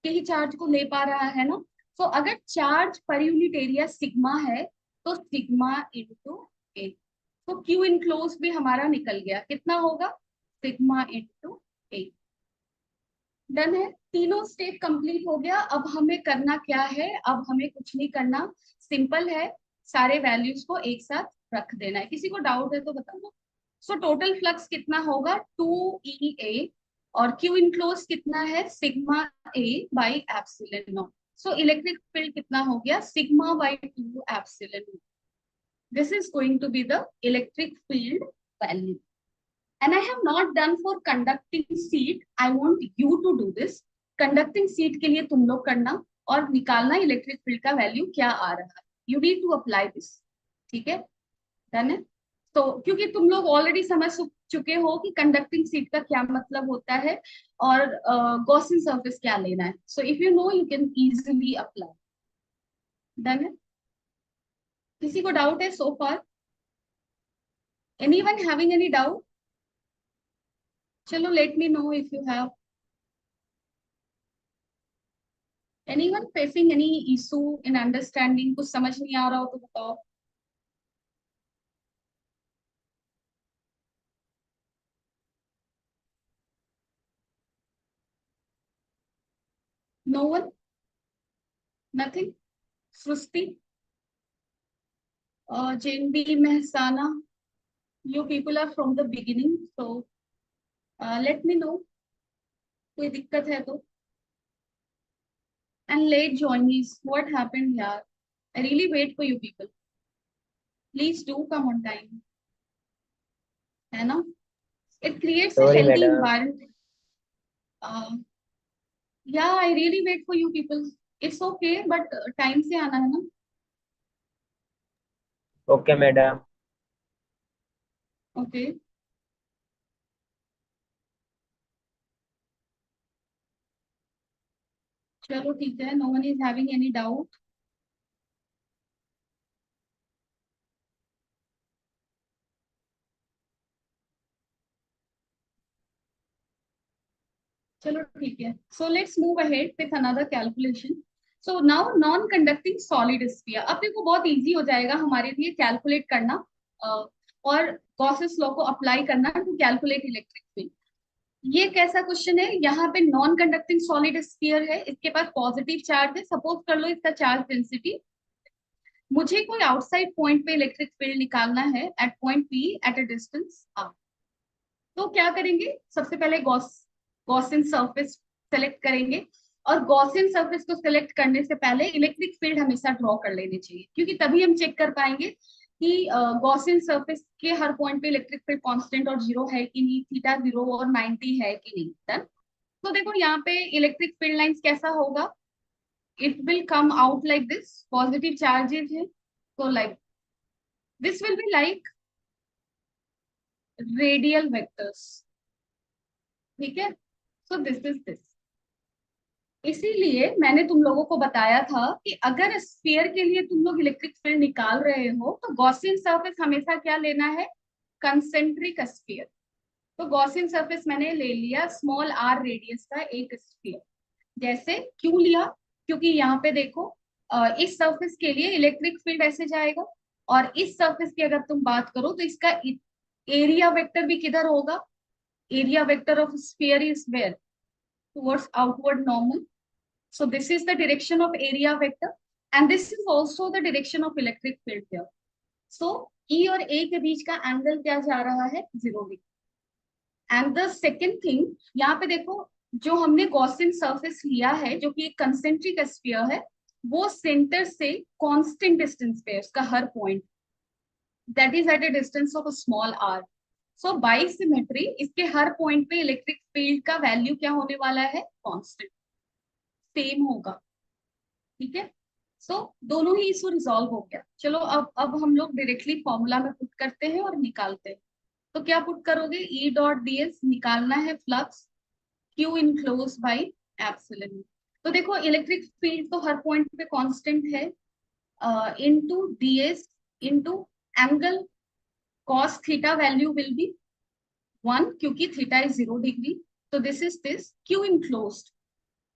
के ही चार्ज को ले पा रहा है ना? तो अगर charge per unit area sigma है, तो सिग्मा इंटू ए। तो क्यू इनक्लोज भी हमारा निकल गया, कितना होगा? सिग्मा इंटू ए। डन है। तीनों स्टेप कंप्लीट हो गया। अब हमें करना क्या है? अब हमें कुछ नहीं करना, सिंपल है, सारे वैल्यूज को एक साथ रख देना है। किसी को डाउट है तो बताना। सो टोटल फ्लक्स कितना होगा? टू ई ए, और क्यू इनक्लोज कितना है? Sigma A by epsilon naught. So electric field कितना हो गया? Sigma by two epsilon naught. This is going to be the electric field value. And I have not done for conducting seat. I want you to do this. Conducting seat के लिए तुम लोग करना और निकालना इलेक्ट्रिक फील्ड का वैल्यू क्या आ रहा है। You need to apply this. ठीक है। डन है। तो क्योंकि तुम लोग ऑलरेडी समझ चुके हो कि कंडक्टिंग सीट का क्या मतलब होता है और गॉसियन सरफेस क्या लेना है, so if you know you can easily apply. Done है। किसी को डाउट है so far? Anyone having any doubt? चलो let me know if you have. Anyone facing any issue in understanding? कुछ समझ नहीं आ रहा हो तो बताओ। No one? Nothing? Srishti, JNB, Mehsana, you people are from the beginning, so let me know कोई दिक्कत है तो। And late joinees, what happened here? I really wait for you people. Please do come on time. है ना? It creates a Sorry, healthy madam. environment. Yeah, I really wait for you people. It's okay, but time से आना है ना? Okay, madam. Okay. चलो ठीक है, no one is having any doubt. चलो ठीक है, so let's move ahead with another calculation. So now non conducting solid sphere, अब देखो बहुत इजी हो जाएगा हमारे लिए कैलकुलेट करना। और गॉसेस लॉ को अप्लाई करना टू कैलकुलेट इलेक्ट्रिक फील्ड। ये कैसा क्वेश्चन है, यहाँ पे नॉन कंडक्टिंग सॉलिड स्फीयर है, इसके पास पॉजिटिव चार्ज है, सपोज कर लो इसका चार्ज डेंसिटी, मुझे कोई आउटसाइड पॉइंट पे इलेक्ट्रिक फील्ड निकालना है at point P at a distance R. तो क्या करेंगे, सबसे पहले गॉसियन सरफेस सेलेक्ट करेंगे, और गॉसियन सरफेस को सिलेक्ट करने से पहले इलेक्ट्रिक फील्ड हमेशा ड्रॉ कर लेनी चाहिए, क्योंकि तभी हम चेक कर पाएंगे कि गॉसियन सरफेस के हर पॉइंट पे इलेक्ट्रिक फील्ड कांस्टेंट और जीरो है कि नहीं, थीटा 0 और 90 है कि नहीं। डन। तो देखो यहाँ पे इलेक्ट्रिक फील्ड लाइंस कैसा होगा, it will come out like this, positive charges है, so like this will be like radial vectors, ठीक है। so this is this, इसीलिए मैंने तुम लोगों को बताया था कि अगर स्फीयर के लिए तुम लोग इलेक्ट्रिक फील्ड निकाल रहे हो तो गॉसियन सरफेस हमेशा क्या लेना है, कंसेंट्रिक स्फीयर। तो गॉसियन सरफेस मैंने ले लिया स्मॉल आर रेडियस का एक स्फीयर। जैसे क्यों लिया, क्योंकि यहाँ पे देखो इस सरफेस के लिए इलेक्ट्रिक फील्ड ऐसे जाएगा, और इस सरफेस की अगर तुम बात करो तो इसका एरिया वेक्टर भी किधर होगा, area vector of sphere is where, towards outward normal. so this is the direction of area vector and this is also the direction of electric field here. so E और A के बीच का एंगल क्या जा रहा है, 0 degree. And the second thing, यहाँ पे देखो जो हमने गॉसियन सरफेस लिया है जो कि एक कंसेंट्रिक स्फीयर है, वो सेंटर से कांस्टेंट डिस्टेंस पे है उसका हर point, that is at a distance of small R. So by symmetry इसके हर पॉइंट पे इलेक्ट्रिक फील्ड का वैल्यू क्या होने वाला है, कांस्टेंट, सेम होगा, ठीक है। सो दोनों ही इशू रिजॉल्व हो गया। चलो अब हम लोग डायरेक्टली फॉर्मूला में पुट करते हैं और निकालते हैं। तो क्या पुट करोगे, ई डॉट डी एस निकालना है flux Q enclose by epsilon. तो देखो इलेक्ट्रिक फील्ड तो हर पॉइंट पे कांस्टेंट है, into DS into angle cos theta value will be 1 क्योंकि थीटा इज 0 डिग्री। तो this is this Q enclosed,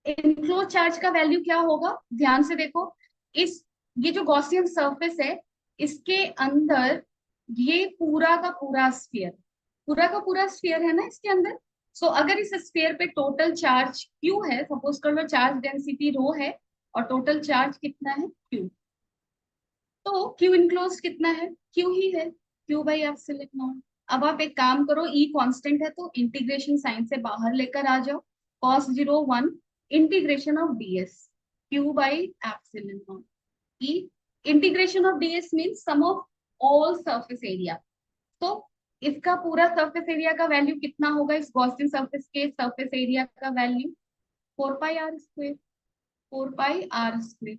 enclose charge का वैल्यू क्या होगा, ध्यान से देखो, इस ये जो गॉसियन सरफेस है इसके अंदर ये पूरा का पूरा स्फीयर है ना इसके अंदर। सो अगर इस स्फीयर पे टोटल चार्ज क्यू है, सपोज कर लो चार्ज डेंसिटी रो है और टोटल चार्ज कितना है क्यू, तो क्यू इनक्लोज कितना है, क्यू ही है, क्यू बाई एप्सिलॉन नॉट। अब आप एक काम करो, ई कांस्टेंट है तो इंटीग्रेशन साइन से बाहर लेकर आ जाओ, cos 0 1 integration of ds q by epsilon naught. E integration of ds means sum of all surface area. तो इसका पूरा सरफेस एरिया का वैल्यू कितना होगा, इस गॉसियन सरफेस के सरफेस एरिया का value 4 pi R square, 4 pi R square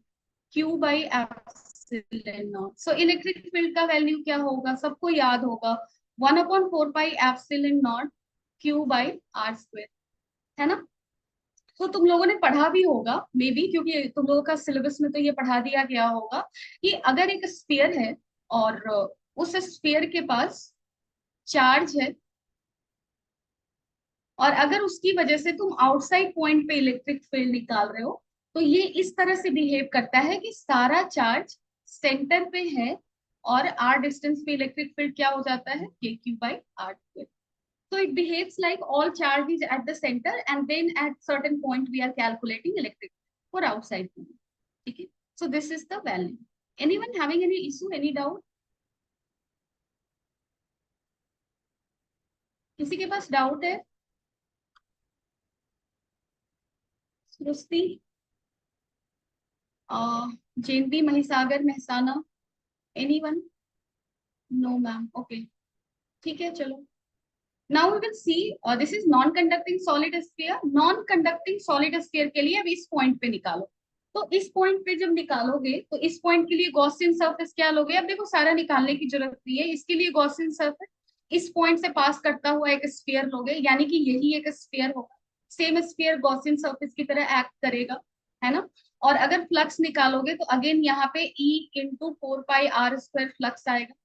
Q by epsilon naught. So electric field का वैल्यू क्या होगा, सबको याद होगा, 1/4 pi epsilon naught Q by are square, है ना। तो तुम लोगों ने पढ़ा भी होगा मे बी, क्योंकि तुम लोगों का सिलेबस में तो ये पढ़ा दिया गया होगा कि अगर एक स्फीयर है और उस स्फीयर के पास चार्ज है और अगर उसकी वजह से तुम आउटसाइड पॉइंट पे इलेक्ट्रिक फील्ड निकाल रहे हो, तो ये इस तरह से बिहेव करता है कि सारा चार्ज सेंटर पे है और आर डिस्टेंस पे इलेक्ट्रिक फील्ड क्या हो जाता है, के Q by are square. So it behaves like all charge is at the center and then at certain point we are calculating electric for outside point. Okay. So this is the value. Anyone having any issue, any doubt? किसी के पास डाउट है? सृष्टि, जयंती, Mahisagar, Mehsana, anyone? No ma'am. Okay. ठीक है, चलो। Now we will see this is non-conducting solid sphere. Non-conducting solid sphere के लिए अब इस पॉइंट पे निकालो। तो इस पॉइंट पे जब निकालोगे तो इस पॉइंट के लिए गॉसियन सरफेस क्या लोगे, अब देखो सारा निकालने की जरूरत नहीं है, इसके लिए गॉसियन सरफेस इस पॉइंट से पास करता हुआ एक स्फीयर लोगे, यानी कि यही एक स्फीयर होगा, सेम स्फीयर गॉसियन सरफेस की तरह एक्ट करेगा, है ना। और अगर फ्लक्स निकालोगे तो अगेन यहाँ पे E into 4 pi R square flux आएगा,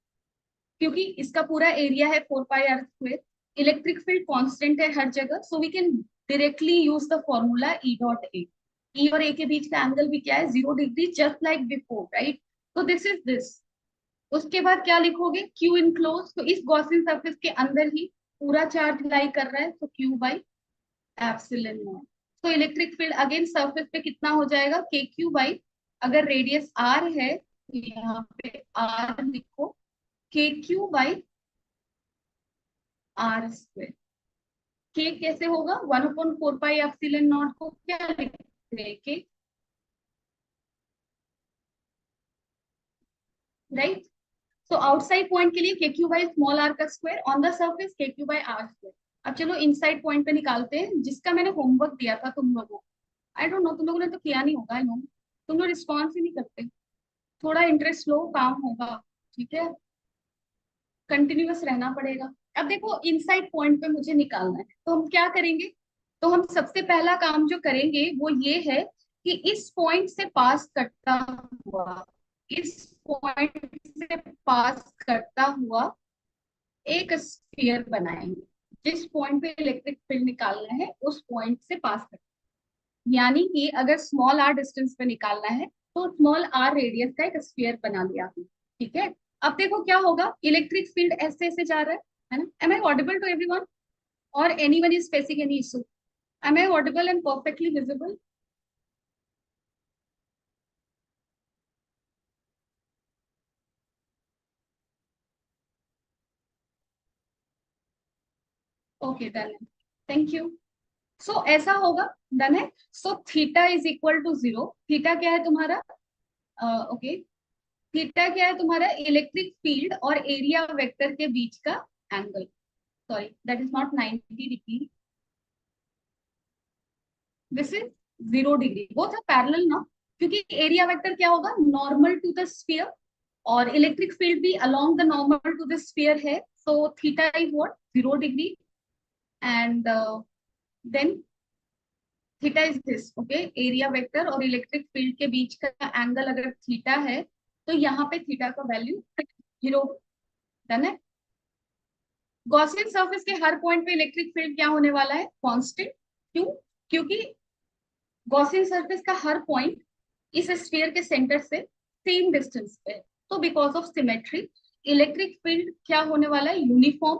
क्योंकि इसका पूरा एरिया है 4 pi R square. Electric field constant है हर जगह, so we can directly use the formula E dot A. E और ए के बीच का एंगल भी क्या है, 0 degree, just like before, right. तो दिस इज दिस, उसके बाद क्या लिखोगे, क्यू इनक्लोज, तो इस गॉसियन सरफेस के अंदर ही पूरा चार्ज लाई कर रहा है, तो क्यू बाई एप्सिलॉन नॉट। तो इलेक्ट्रिक फील्ड अगेन सरफेस पे कितना हो जाएगा, के क्यू बाई, अगर रेडियस आर है तो यहाँ पे आर लिखो, के क्यू बाई आर स्क्वायर। के कैसे होगा, 1/4 पाई एप्सिलॉन नॉट को क्या लिखते हैं, के, राइट। तो आउटसाइड पॉइंट के लिए के क्यू बाई स्मॉल आर का स्क्वायर, ऑन द सर्फेस के क्यू बाई आर स्क्वायर। अब चलो इनसाइड पॉइंट पे निकालते हैं, जिसका मैंने होमवर्क दिया था तुम लोगों को। आई डोंट नो, तुम लोगों ने तो किया नहीं होगा, आई नो, तुम लोग रिस्पॉन्स ही नहीं करते। थोड़ा इंटरेस्ट लो, काम होगा, ठीक है, कंटिन्यूअस रहना पड़ेगा। अब देखो इनसाइड पॉइंट पे मुझे निकालना है, तो हम क्या करेंगे, तो हम सबसे पहला काम जो करेंगे वो ये है कि इस पॉइंट से पास करता हुआ, इस पॉइंट से पास करता हुआ एक स्फीयर बनाएंगे। जिस पॉइंट पे इलेक्ट्रिक फील्ड निकालना है उस पॉइंट से पास करना, यानी कि अगर स्मॉल आर डिस्टेंस पे निकालना है तो स्मॉल आर रेडियस का एक स्फीयर बना लिया आपने, ठीक है। अब देखो क्या होगा, इलेक्ट्रिक फील्ड ऐसे ऐसे जा रहा है ना। Am I audible to everyone, और anyone is facing any issue? Am I audible and perfectly visible? Okay done है, थैंक यू। सो ऐसा होगा, डन है। So theta is equal to zero, theta क्या है तुम्हारा, ओके, थीटा क्या है तुम्हारा, इलेक्ट्रिक फील्ड और एरिया वेक्टर के बीच का angle, sorry that is not 90 degree, this is 0 degree, वो था पैरेलल ना, क्योंकि एरिया वेक्टर क्या होगा, नॉर्मल टू द स्फीयर, और इलेक्ट्रिक फील्ड भी along the normal to the sphere है, so theta is what, 0 degree. And then theta is this, okay, area vector और इलेक्ट्रिक फील्ड के बीच का एंगल अगर थीटा है, तो यहाँ पे थीटा का वैल्यू 0, डन है। गॉसियन सरफेस के हर पॉइंट पे इलेक्ट्रिक फील्ड क्या होने वाला है, कांस्टेंट। क्यों, क्योंकि गॉसियन सरफेस का हर पॉइंट इस स्फीयर के सेंटर से सेम डिस्टेंस पे है, तो because of symmetry electric field क्या होने वाला है, uniform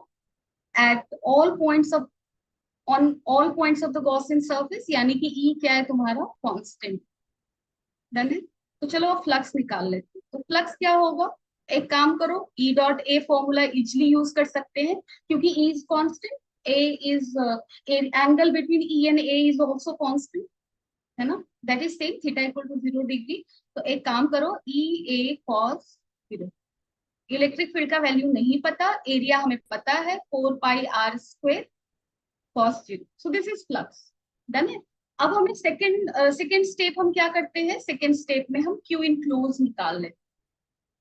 at all points of, on all points of the Gaussian surface, यानी कि ई क्या है तुम्हारा, कांस्टेंट, डन है। तो चलो अब फ्लक्स निकाल लेते हैं, तो फ्लक्स क्या होगा, एक काम करो, E dot A formula easily use कर सकते हैं, क्योंकि E is constant, A is angle between E and A is also constant, है ना, that is same, theta equal to 0 degree. तो एक काम करो, E A cos 0, electric field का वैल्यू नहीं पता, एरिया हमें पता है 4 pi R square cos 0, so this is flux, done है। अब हमें सेकंड सेकंड स्टेप हम क्या करते हैं, सेकंड स्टेप में हम क्यू इन क्लोज निकाल लेते हैं,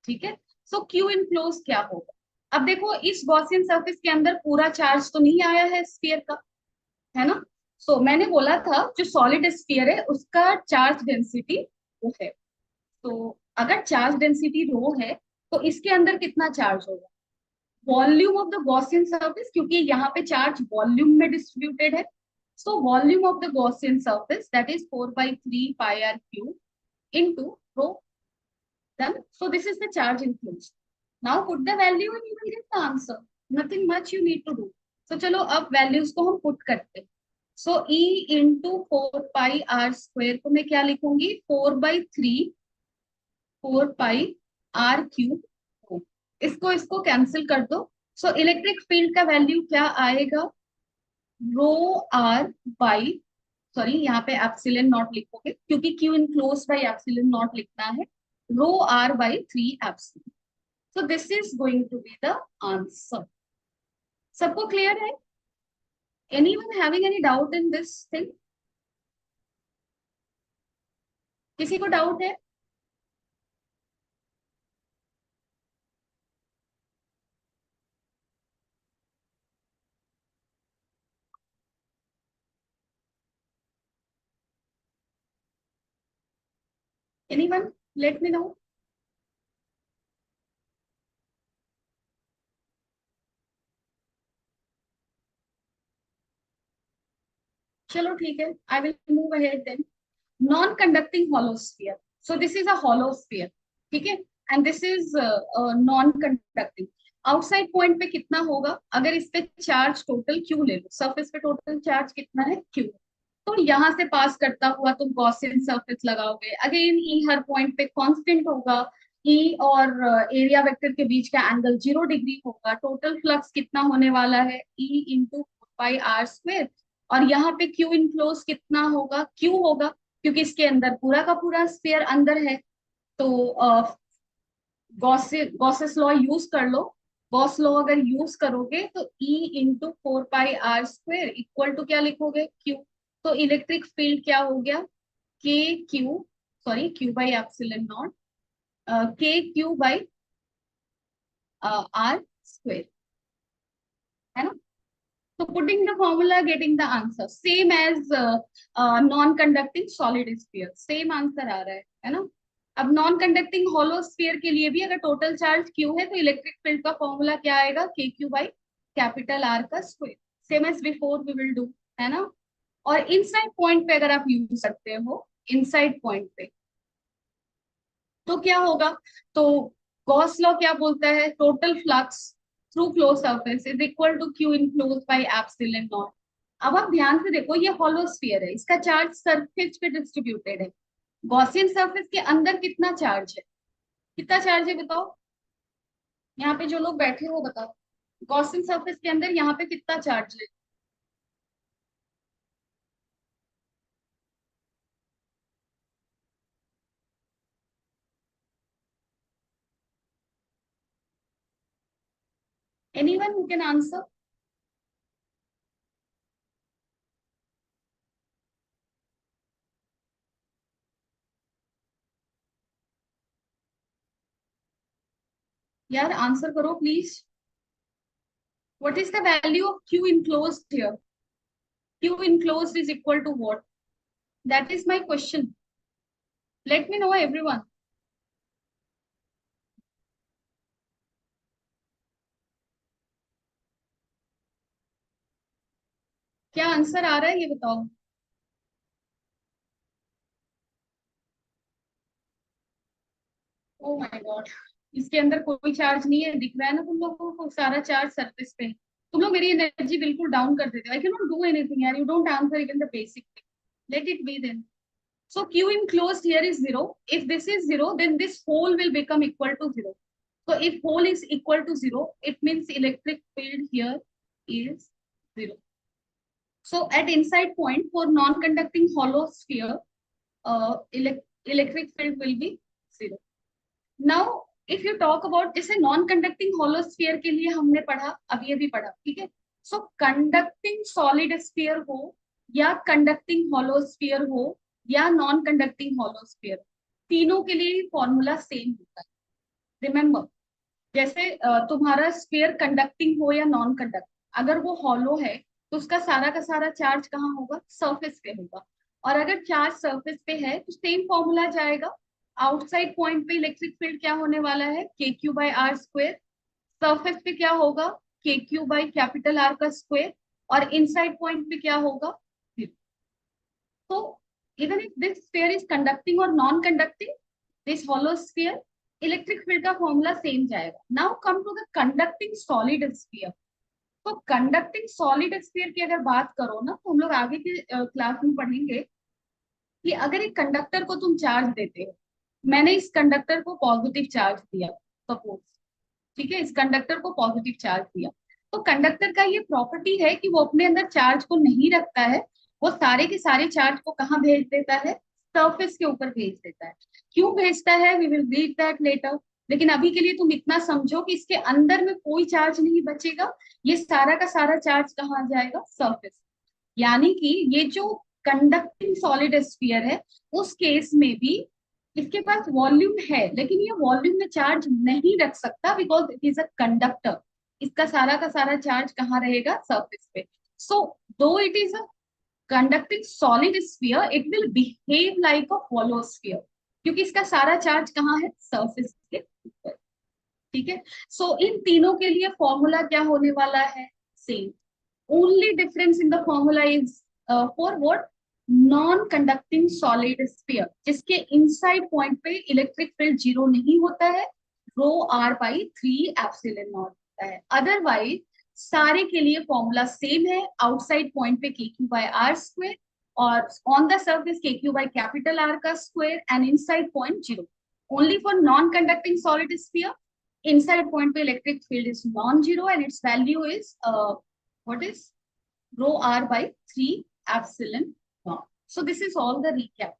ठीक है। सो क्यू इन क्लोज क्या होगा, अब देखो इस गॉसियन सरफेस के अंदर पूरा चार्ज तो नहीं आया है स्फीयर का, है ना। सो मैंने बोला था जो सॉलिड स्फीयर है उसका चार्ज डेंसिटी वो है, तो अगर चार्ज डेंसिटी रो है तो इसके अंदर कितना चार्ज होगा, volume of the Gaussian surface, क्योंकि यहाँ पे चार्ज वॉल्यूम में डिस्ट्रीब्यूटेड है, so volume of the Gaussian surface that is 4/3 pi R cube into rho, done. So this is the charge influence. Now put the value and you will get the answer. Nothing much you need to do. So चलो अब values को हम put करते हैं. So E into 4 पाई r स्क्वायर को मैं क्या लिखूंगी, 4/3 4 पाई r क्यूब, इसको कैंसिल कर दो। सो इलेक्ट्रिक फील्ड का वैल्यू क्या आएगा, रो आर बाई, सॉरी यहाँ पे एप्सिलॉन नॉट लिखोगे क्योंकि Q enclose by epsilon not लिखना है, rho R by 3 epsilon. So this is going to be the answer. सबको क्लियर है, anyone having any doubt in this thing, किसी को डाउट है? Anyone, let me know. चलो ठीक है, I will move ahead then. Non conducting hollow sphere, so this is a hollow sphere, ठीक है। And this is non conducting. Outside point पे कितना होगा, अगर इस पे चार्ज टोटल क्यू ले लो, सरफेस पे टोटल चार्ज कितना है क्यू, तो यहाँ से पास करता हुआ तुम गॉसियन सरफेस लगाओगे, अगेन ई हर पॉइंट पे कांस्टेंट होगा, ई और एरिया वेक्टर के बीच का एंगल 0 डिग्री होगा, टोटल फ्लक्स कितना होने वाला है E into pi R square, और यहाँ पे क्यू इनक्लोज कितना होगा क्यू होगा, क्योंकि इसके अंदर पूरा का पूरा स्फीयर अंदर है। तो गॉसेस लॉ यूज कर लो। गॉस लॉ अगर यूज करोगे तो E into 4 pi R square equal to क्या लिखोगे क्यू। तो इलेक्ट्रिक फील्ड क्या हो गया के Q, sorry Q by epsilon not, के क्यू बाई आर स्क्वेयर, है ना। So putting the formula, getting the answer same as non-conducting solid sphere, same answer आ रहा है ना। अब नॉन कंडक्टिंग हॉलो स्फीयर के लिए भी अगर टोटल चार्ज क्यू है तो इलेक्ट्रिक फील्ड का फॉर्मूला क्या आएगा K Q by capital R का स्क्वायर, same as before we will do, है ना। और इनसाइड पॉइंट पे अगर आप यूज करते हो, इनसाइड पॉइंट पे तो क्या होगा, तो गॉस लॉ क्या बोलता है, total flux through close surface is equal to Q enclose by epsilon naught. अब आप ध्यान से देखो, ये हॉलो स्फीयर है, इसका चार्ज सरफेस पे डिस्ट्रीब्यूटेड है, गॉसियन सरफेस के अंदर कितना चार्ज है, कितना चार्ज है बताओ, यहाँ पे जो लोग बैठे हो बताओ, गॉसियन सरफेस के अंदर यहाँ पे कितना चार्ज है। Anyone who can answer. यार आंसर करो please. What is the value of Q enclosed here, Q enclosed is equal to what, that is my question, let me know everyone. क्या आंसर आ रहा है ये बताओ। ओ माय गॉड, इसके अंदर कोई चार्ज नहीं है, दिख रहा है ना तुम लोगों को, सारा चार्ज सरफेस पे है। तुम लोग मेरी एनर्जी बिल्कुल डाउन कर देते हो, I can not do anything यार, you don't answer even the basic thing, let it be then. So Q enclosed here is 0. If this is 0, then this hole will become equal to 0. So if hole is equal to 0, it means electric field here is 0. So at inside point for non-conducting hollow sphere, electric field will be 0. Now if you talk about जैसे नॉन कंडक्टिंग हॉलो स्फीयर के लिए हमने पढ़ा, अब ये भी पढ़ा, ठीक है। सो कंडक्टिंग सॉलिड स्फीयर हो या कंडक्टिंग हॉलो स्फीयर हो या नॉन कंडक्टिंग हॉलो स्फीयर, तीनों के लिए फॉर्मूला सेम होता है, रिमेम्बर। जैसे तुम्हारा स्फीयर कंडक्टिंग हो या नॉन कंडक्ट, अगर वो हॉलो है तो उसका सारा का सारा चार्ज कहाँ होगा, सरफेस पे होगा, और अगर चार्ज सरफेस पे है तो सेम फॉर्मूला जाएगा। आउटसाइड पॉइंट पे इलेक्ट्रिक फील्ड क्या होने वाला है के Q by R square, surface पे क्या होगा के क्यू बाई कैपिटल आर का स्क्वेयर, और इनसाइड पॉइंट पे क्या होगा। तो even if this sphere is conducting और non conducting, this hollow sphere, electric field का फॉर्मूला सेम जाएगा। Now come to the conducting solid sphere. तो कंडक्टिंग सॉलिड स्फीयर की अगर बात करो ना, तो हम लोग आगे के क्लास में पढ़ेंगे कि अगर एक कंडक्टर को तुम चार्ज देते हो, मैंने इस कंडक्टर को पॉजिटिव चार्ज दिया सपोज, ठीक है, इस कंडक्टर को पॉजिटिव चार्ज दिया, तो कंडक्टर का ये प्रॉपर्टी है कि वो अपने अंदर चार्ज को नहीं रखता है, वो सारे के सारे चार्ज को कहाँ भेज देता है, सरफेस के ऊपर भेज देता है। क्यों भेजता है we will read that letter, लेकिन अभी के लिए तुम इतना समझो कि इसके अंदर में कोई चार्ज नहीं बचेगा, ये सारा का सारा चार्ज कहाँ जाएगा, सरफेस। यानी कि ये जो कंडक्टिंग सॉलिड स्फीयर है उस केस में भी इसके पास वॉल्यूम है, लेकिन ये वॉल्यूम में चार्ज नहीं रख सकता because it is a conductor, इसका सारा का सारा चार्ज कहाँ रहेगा, सरफेस पे। So though it is a conducting solid sphere, it will behave like a hollow sphere, क्योंकि इसका सारा चार्ज कहाँ है, सरफेस के ऊपर, ठीक है। सो इन तीनों के लिए फॉर्मूला क्या होने वाला है, same. only difference in the formula is for what, non conducting solid sphere, जिसके इनसाइड पॉइंट पे इलेक्ट्रिक फील्ड जीरो नहीं होता है, rho R by 3 epsilon not होता है। अदरवाइज सारे के लिए फॉर्मूला सेम है, आउटसाइड पॉइंट पे के क्यू बाई आर स्क्वायर और ऑन द सर्फेस के क्यू बाई कैपिटल आर का square and inside point 0। Only for non conducting solid sphere inside point पे electric field is non-zero and its value is what is rho r by 3 epsilon naught. So this is all the recap.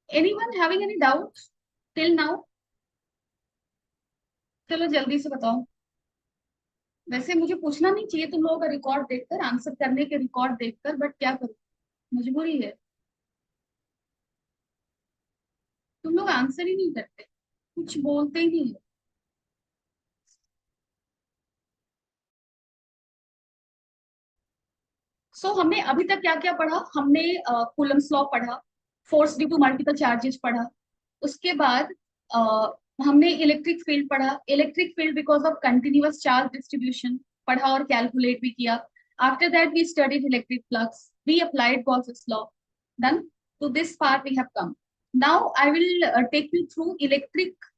Anyone having any doubts till now? चलो जल्दी से बताओ। वैसे मुझे पूछना नहीं चाहिए तुम लोगों का रिकॉर्ड देखकर, आंसर करने के रिकॉर्ड देखकर, बट क्या करूं, मजबूरी है। तुम लोग आंसर ही नहीं करते, कुछ बोलते ही नहीं। हमने अभी तक क्या क्या पढ़ा? हमने कूलम्स लॉ पढ़ा, force due to multiple charges पढ़ा, उसके बाद हमने इलेक्ट्रिक फील्ड पढ़ा, electric field because of continuous charge distribution पढ़ा और कैलकुलेट भी किया। After that we studied electric flux, we applied Gauss's law. Done, to this part we have come. Now I will take you through electric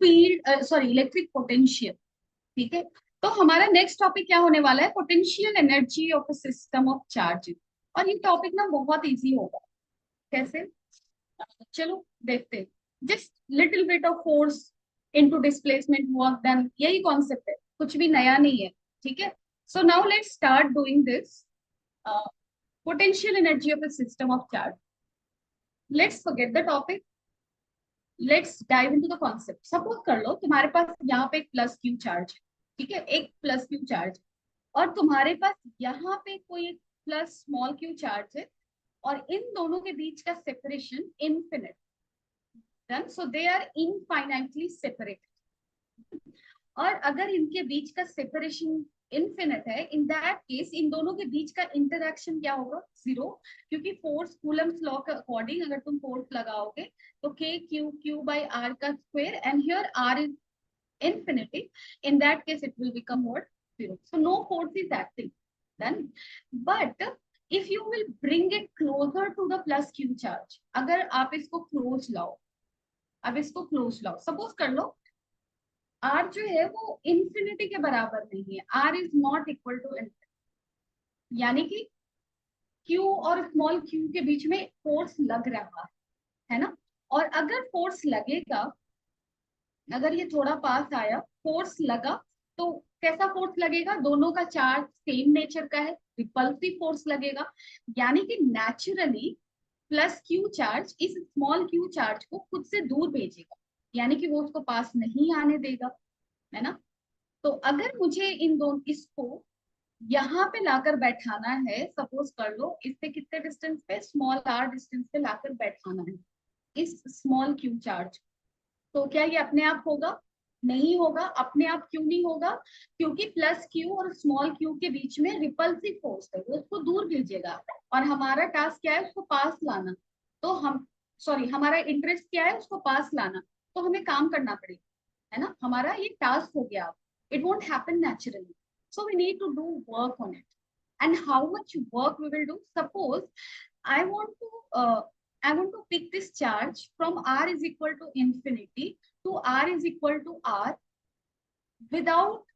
field, sorry, electric potential. ठीक है, तो हमारा नेक्स्ट टॉपिक क्या होने वाला है? Potential energy of a system of charge. और ये टॉपिक ना बहुत इजी होगा। कैसे? चलो देखते हैं। Just little bit of force into displacement work done, यही कॉन्सेप्ट है, कुछ भी नया नहीं है। ठीक है, so now let's start doing this potential energy of a system of charge. Let's forget the topic, let's dive into the concept. Suppose कर लो तुम्हारे पास यहाँ पे एक प्लस क्यू चार्ज है, ठीक है, एक प्लस क्यू चार्ज, और तुम्हारे पास यहाँ पे कोई एक प्लस स्मॉल क्यू चार्ज है, और इन दोनों के बीच का separation infinite. Done, so they are infinitely separated. और अगर इनके बीच का सेपरेशन इनफिनिट है, इन दैट केस इन दोनों के बीच का इंटरैक्शन क्या होगा? जीरो, क्योंकि फोर्स कूलम्स लॉ के अकॉर्डिंग अगर तुम फोर्स लगाओगे तो k q q by r का square and here r is infinity, in that case it will become what? Zero. So no force is acting. Then, but if you will bring it closer to the plus q charge, अगर आप इसको क्लोज लाओ, अब इसको क्लोज लाओ, सपोज कर लो r जो है वो इंफिनिटी के बराबर नहीं है, r is not equal to infinity, यानी कि q और स्मॉल q के बीच में फोर्स लग रहा है ना? और अगर फोर्स लगेगा, अगर ये थोड़ा पास आया, फोर्स लगा, तो कैसा फोर्स लगेगा? दोनों का चार्ज सेम नेचर का है, रिपल्सिव फोर्स लगेगा, यानी कि नेचुरली प्लस क्यू चार्ज इस स्मॉल क्यू चार्ज को खुद से दूर भेजेगा, यानी कि वो उसको पास नहीं आने देगा, है ना? तो अगर मुझे इन दोनों इसको यहाँ पे लाकर बैठाना है, सपोज कर लो इससे कितने डिस्टेंस पे, स्मॉल आर डिस्टेंस पे लाकर बैठाना है इस स्मॉल क्यू चार्ज, तो क्या ये अपने आप होगा? नहीं होगा। अपने आप क्यों नहीं होगा? क्योंकि प्लस क्यू और स्मॉल क्यू के बीच में रिपल्सिव फोर्स है, वो उसको दूर भेजेगा, और हमारा टास्क क्या है? उसको पास लाना। तो हम सॉरी, हमारा इंटरेस्ट क्या है? उसको पास लाना, तो हमें काम करना पड़ेगा, है ना? हमारा ये टास्क हो गया। It won't happen naturally, so we need to do work on it. And how much work we will do? Suppose I want to I want to pick this charge from r is equal to infinity to r is equal to r without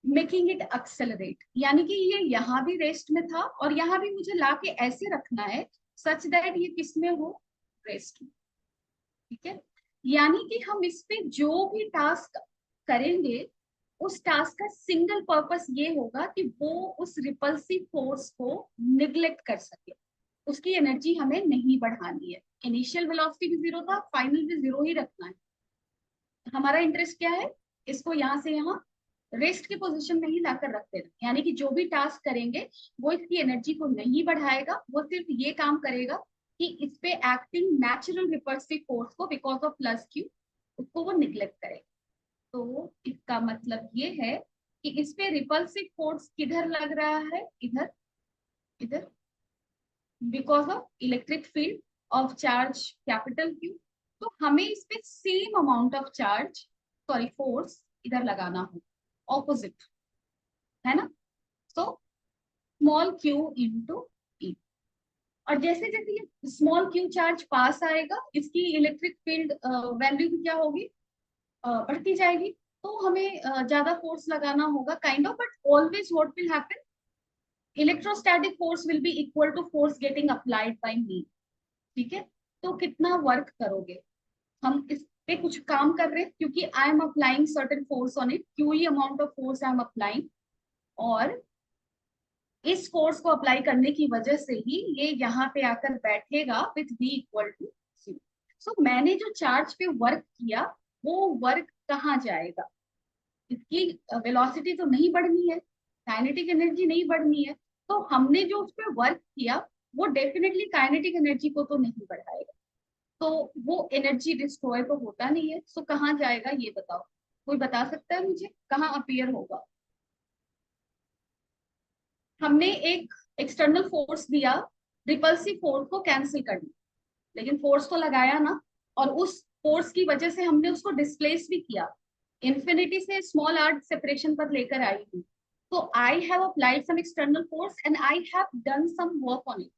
making it accelerate, यानी कि ये यहाँ भी रेस्ट में था और यहाँ भी मुझे लाके ऐसे रखना है सच दैट ये किस में हो? रेस्ट में। ठीक है, यानी कि हम इस पे जो भी टास्क करेंगे उस टास्क का सिंगल पर्पस ये होगा कि वो उस रिपल्सिव फोर्स को निग्लेक्ट कर सके, उसकी एनर्जी हमें नहीं बढ़ानी है। इनिशियल वेलोसिटी भी जीरो था, फाइनल भी जीरो ही रखना है। हमारा इंटरेस्ट क्या है? इसको यहाँ से यहाँ रेस्ट की पोजीशन में ही लाकर रख देना, यानी कि जो भी टास्क करेंगे वो इसकी एनर्जी को नहीं बढ़ाएगा, वो सिर्फ ये काम करेगा कि इस पे एक्टिंग नेचुरल रिपल्सिव फोर्स को बिकॉज ऑफ प्लस क्यू उसको वो निग्लेक्ट करेगा। तो इसका मतलब ये है कि इस पे रिपल्सिव फोर्स किधर लग रहा है? इधर, इधर, because of electric field of charge capital Q. तो हमें इस पे same amount of charge sorry force इधर लगाना हो, ऑपोजिट, है ना? सो स्मॉल क्यू इंटू ई, और जैसे जैसे ये स्मॉल क्यू चार्ज पास आएगा इसकी इलेक्ट्रिक फील्ड वैल्यू भी क्या होगी? बढ़ती जाएगी, तो हमें ज्यादा फोर्स लगाना होगा kind of, but always what will happen, electrostatic force will be equal to force getting applied by me. ठीक है, तो कितना वर्क करोगे, हम इस पे कुछ काम कर रहे हैं, क्योंकि I am applying certain force on it, Q E amount of force I am applying, और इस फोर्स को अप्लाई करने की वजह से ही ये यहाँ पे आकर बैठेगा विथ v इक्वल टू 0। सो मैंने जो चार्ज पे वर्क किया, वो वर्क कहाँ जाएगा, इसकी वेलोसिटी तो नहीं बढ़नी है, काइनेटिक एनर्जी नहीं बढ़नी है, तो हमने जो उस पर वर्क किया वो डेफिनेटली काइनेटिक एनर्जी को तो नहीं बढ़ाएगा, तो वो एनर्जी डिस्ट्रॉय तो होता नहीं है। सो कहाँ जाएगा ये बताओ, कोई बता सकता है मुझे कहाँ अपीयर होगा। हमने एक एक्सटर्नल फोर्स दिया रिपल्सिव फोर्स को कैंसिल करने, लेकिन फोर्स तो लगाया ना, और उस फोर्स की वजह से हमने उसको डिस्प्लेस भी किया, इन्फिनिटी से स्मॉल आर सेपरेशन पर लेकर आई हूँ, तो I have applied some external force and I have done some work on it.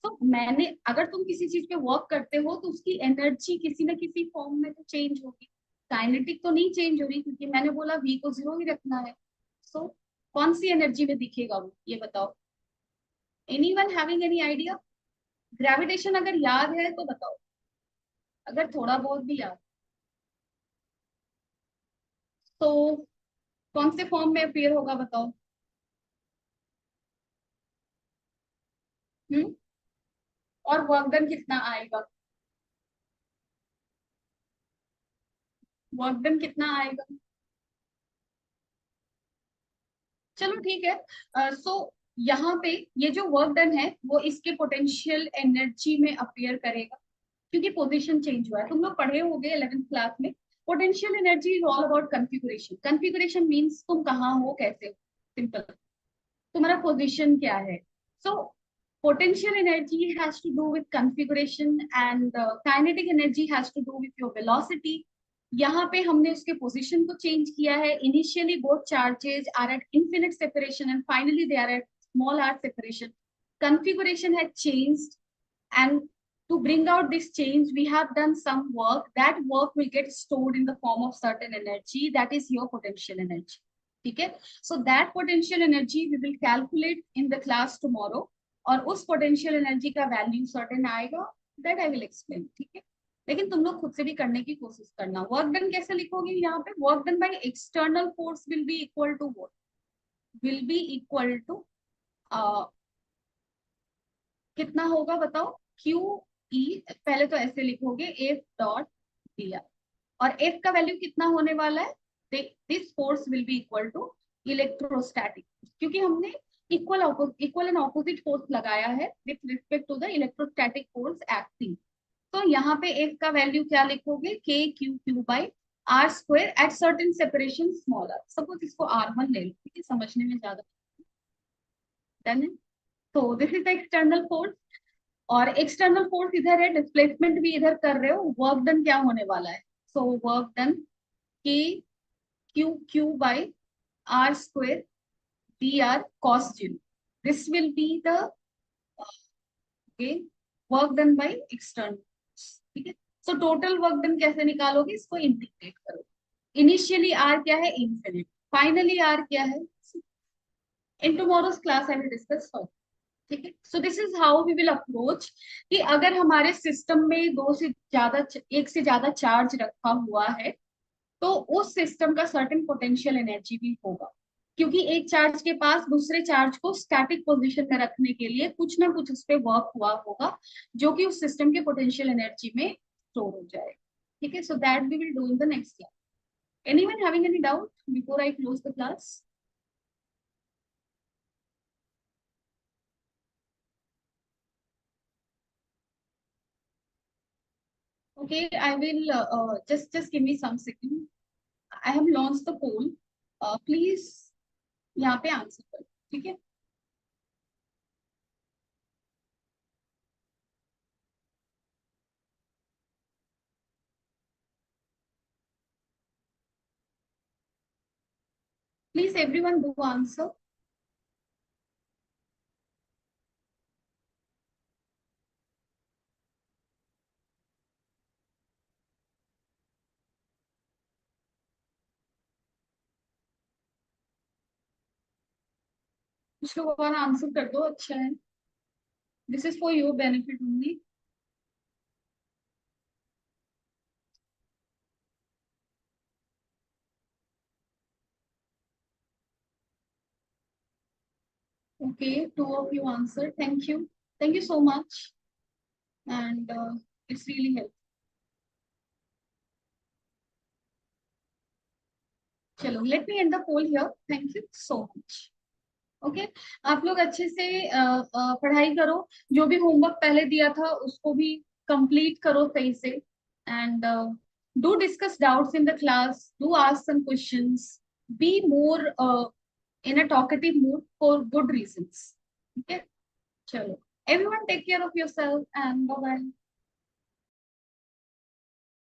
तो मैंने, अगर तुम किसी चीज पे वर्क करते हो तो उसकी एनर्जी किसी न किसी फॉर्म में तो चेंज होगी, काइनेटिक तो नहीं चेंज हो रही, क्योंकि मैंने बोला वी को जीरो ही रखना है। सो कौन सी एनर्जी में दिखेगा वो, ये बताओ, anyone having any idea. Gravitation अगर याद है तो बताओ, अगर थोड़ा बहुत भी याद, तो कौन से फॉर्म में अपीयर होगा बताओ। हम्म, और वर्क डन कितना आएगा, वर्क डन कितना आएगा। चलो ठीक है, सो यहाँ पे ये जो वर्क डन है वो इसके पोटेंशियल एनर्जी में अपीयर करेगा, क्योंकि पोजीशन चेंज हुआ है, तुम लोग पढ़े होगे 11th क्लास में। Potential energy is all about configuration, configuration means तुम कहाँ हो, कैसे हो, सिंपल, तुम्हारा पोजीशन क्या है। So potential energy has to do with configuration and kinetic energy has to do with your velocity. यहाँ पे हमने उसके पोजीशन को चेंज किया है, initially both charges are at infinite separation and finally they are at small r separation, configuration had changed, and to bring out this change we have done some work, that work will get stored in the form of certain energy, that is your potential energy। ठीक है, so that potential energy we will calculate in the class tomorrow, और उस potential energy का value certain आएगा, that I will explain। ठीक है, लेकिन तुम लोग खुद से भी करने की कोशिश करना। वर्क डन कैसे लिखोगे, यहाँ पे work done by external force will be equal to what, will be equal to कितना होगा बताओ, क्यू ई, पहले तो ऐसे लिखोगे एफ डॉट डी आर, और एफ का वैल्यू कितना होने वाला है, this force will be equal to electrostatic, क्योंकि हमने इक्वल एंड ऑपोजिट फोर्स लगाया है with respect to the electrostatic force acting. तो यहाँ पे एफ का वैल्यू क्या लिखोगे, के q q by are square at certain separation small r, suppose इसको आर वन ले लो, ठीक है, समझने में ज्यादा डन है। तो this is the external force, और एक्सटर्नल फोर्स इधर है, डिस्प्लेसमेंट भी इधर कर रहे हो, वर्क डन क्या होने वाला है, so work done k q q by are square d r cos zero, this will be the work done by external. ठीक है, सो टोटल वर्क डन कैसे निकालोगे, इसको इंटीग्रेट करो, इनिशियली आर क्या है इन्फिनिट, फाइनली आर क्या है, in tomorrow's class I will discuss further. ठीक है, so this is how we will approach, कि अगर हमारे सिस्टम में दो से ज्यादा, एक से ज्यादा चार्ज रखा हुआ है, तो उस सिस्टम का सर्टेन पोटेंशियल एनर्जी भी होगा, क्योंकि एक चार्ज के पास दूसरे चार्ज को स्टैटिक पोजीशन में रखने के लिए कुछ ना कुछ उस पर वर्क हुआ होगा, जो कि उस सिस्टम के पोटेंशियल एनर्जी में स्टोर हो जाएगा। ठीक है, so that we will do in the next class. Anyone having any doubt before I close the class. Okay, I will just give me some second. I have launched the poll. Please यहाँ पे आंसर करो, ठीक है। Please everyone do answer. कुछ लोग और आंसर कर दो, अच्छा है। This is for your benefit only. Okay, two of you answered. Thank you. Thank you so much. And it's really helpful. चलो, let me end the poll here. Thank you so much. Okay, आप लोग अच्छे से पढ़ाई करो। जो भी होमवर्क पहले दिया था उसको भी कंप्लीट करो सही से। And do discuss doubts in the class, do ask some questions, be more in a talkative mood for good reasons. ठीक है, चलो, everyone take care of yourself and bye bye.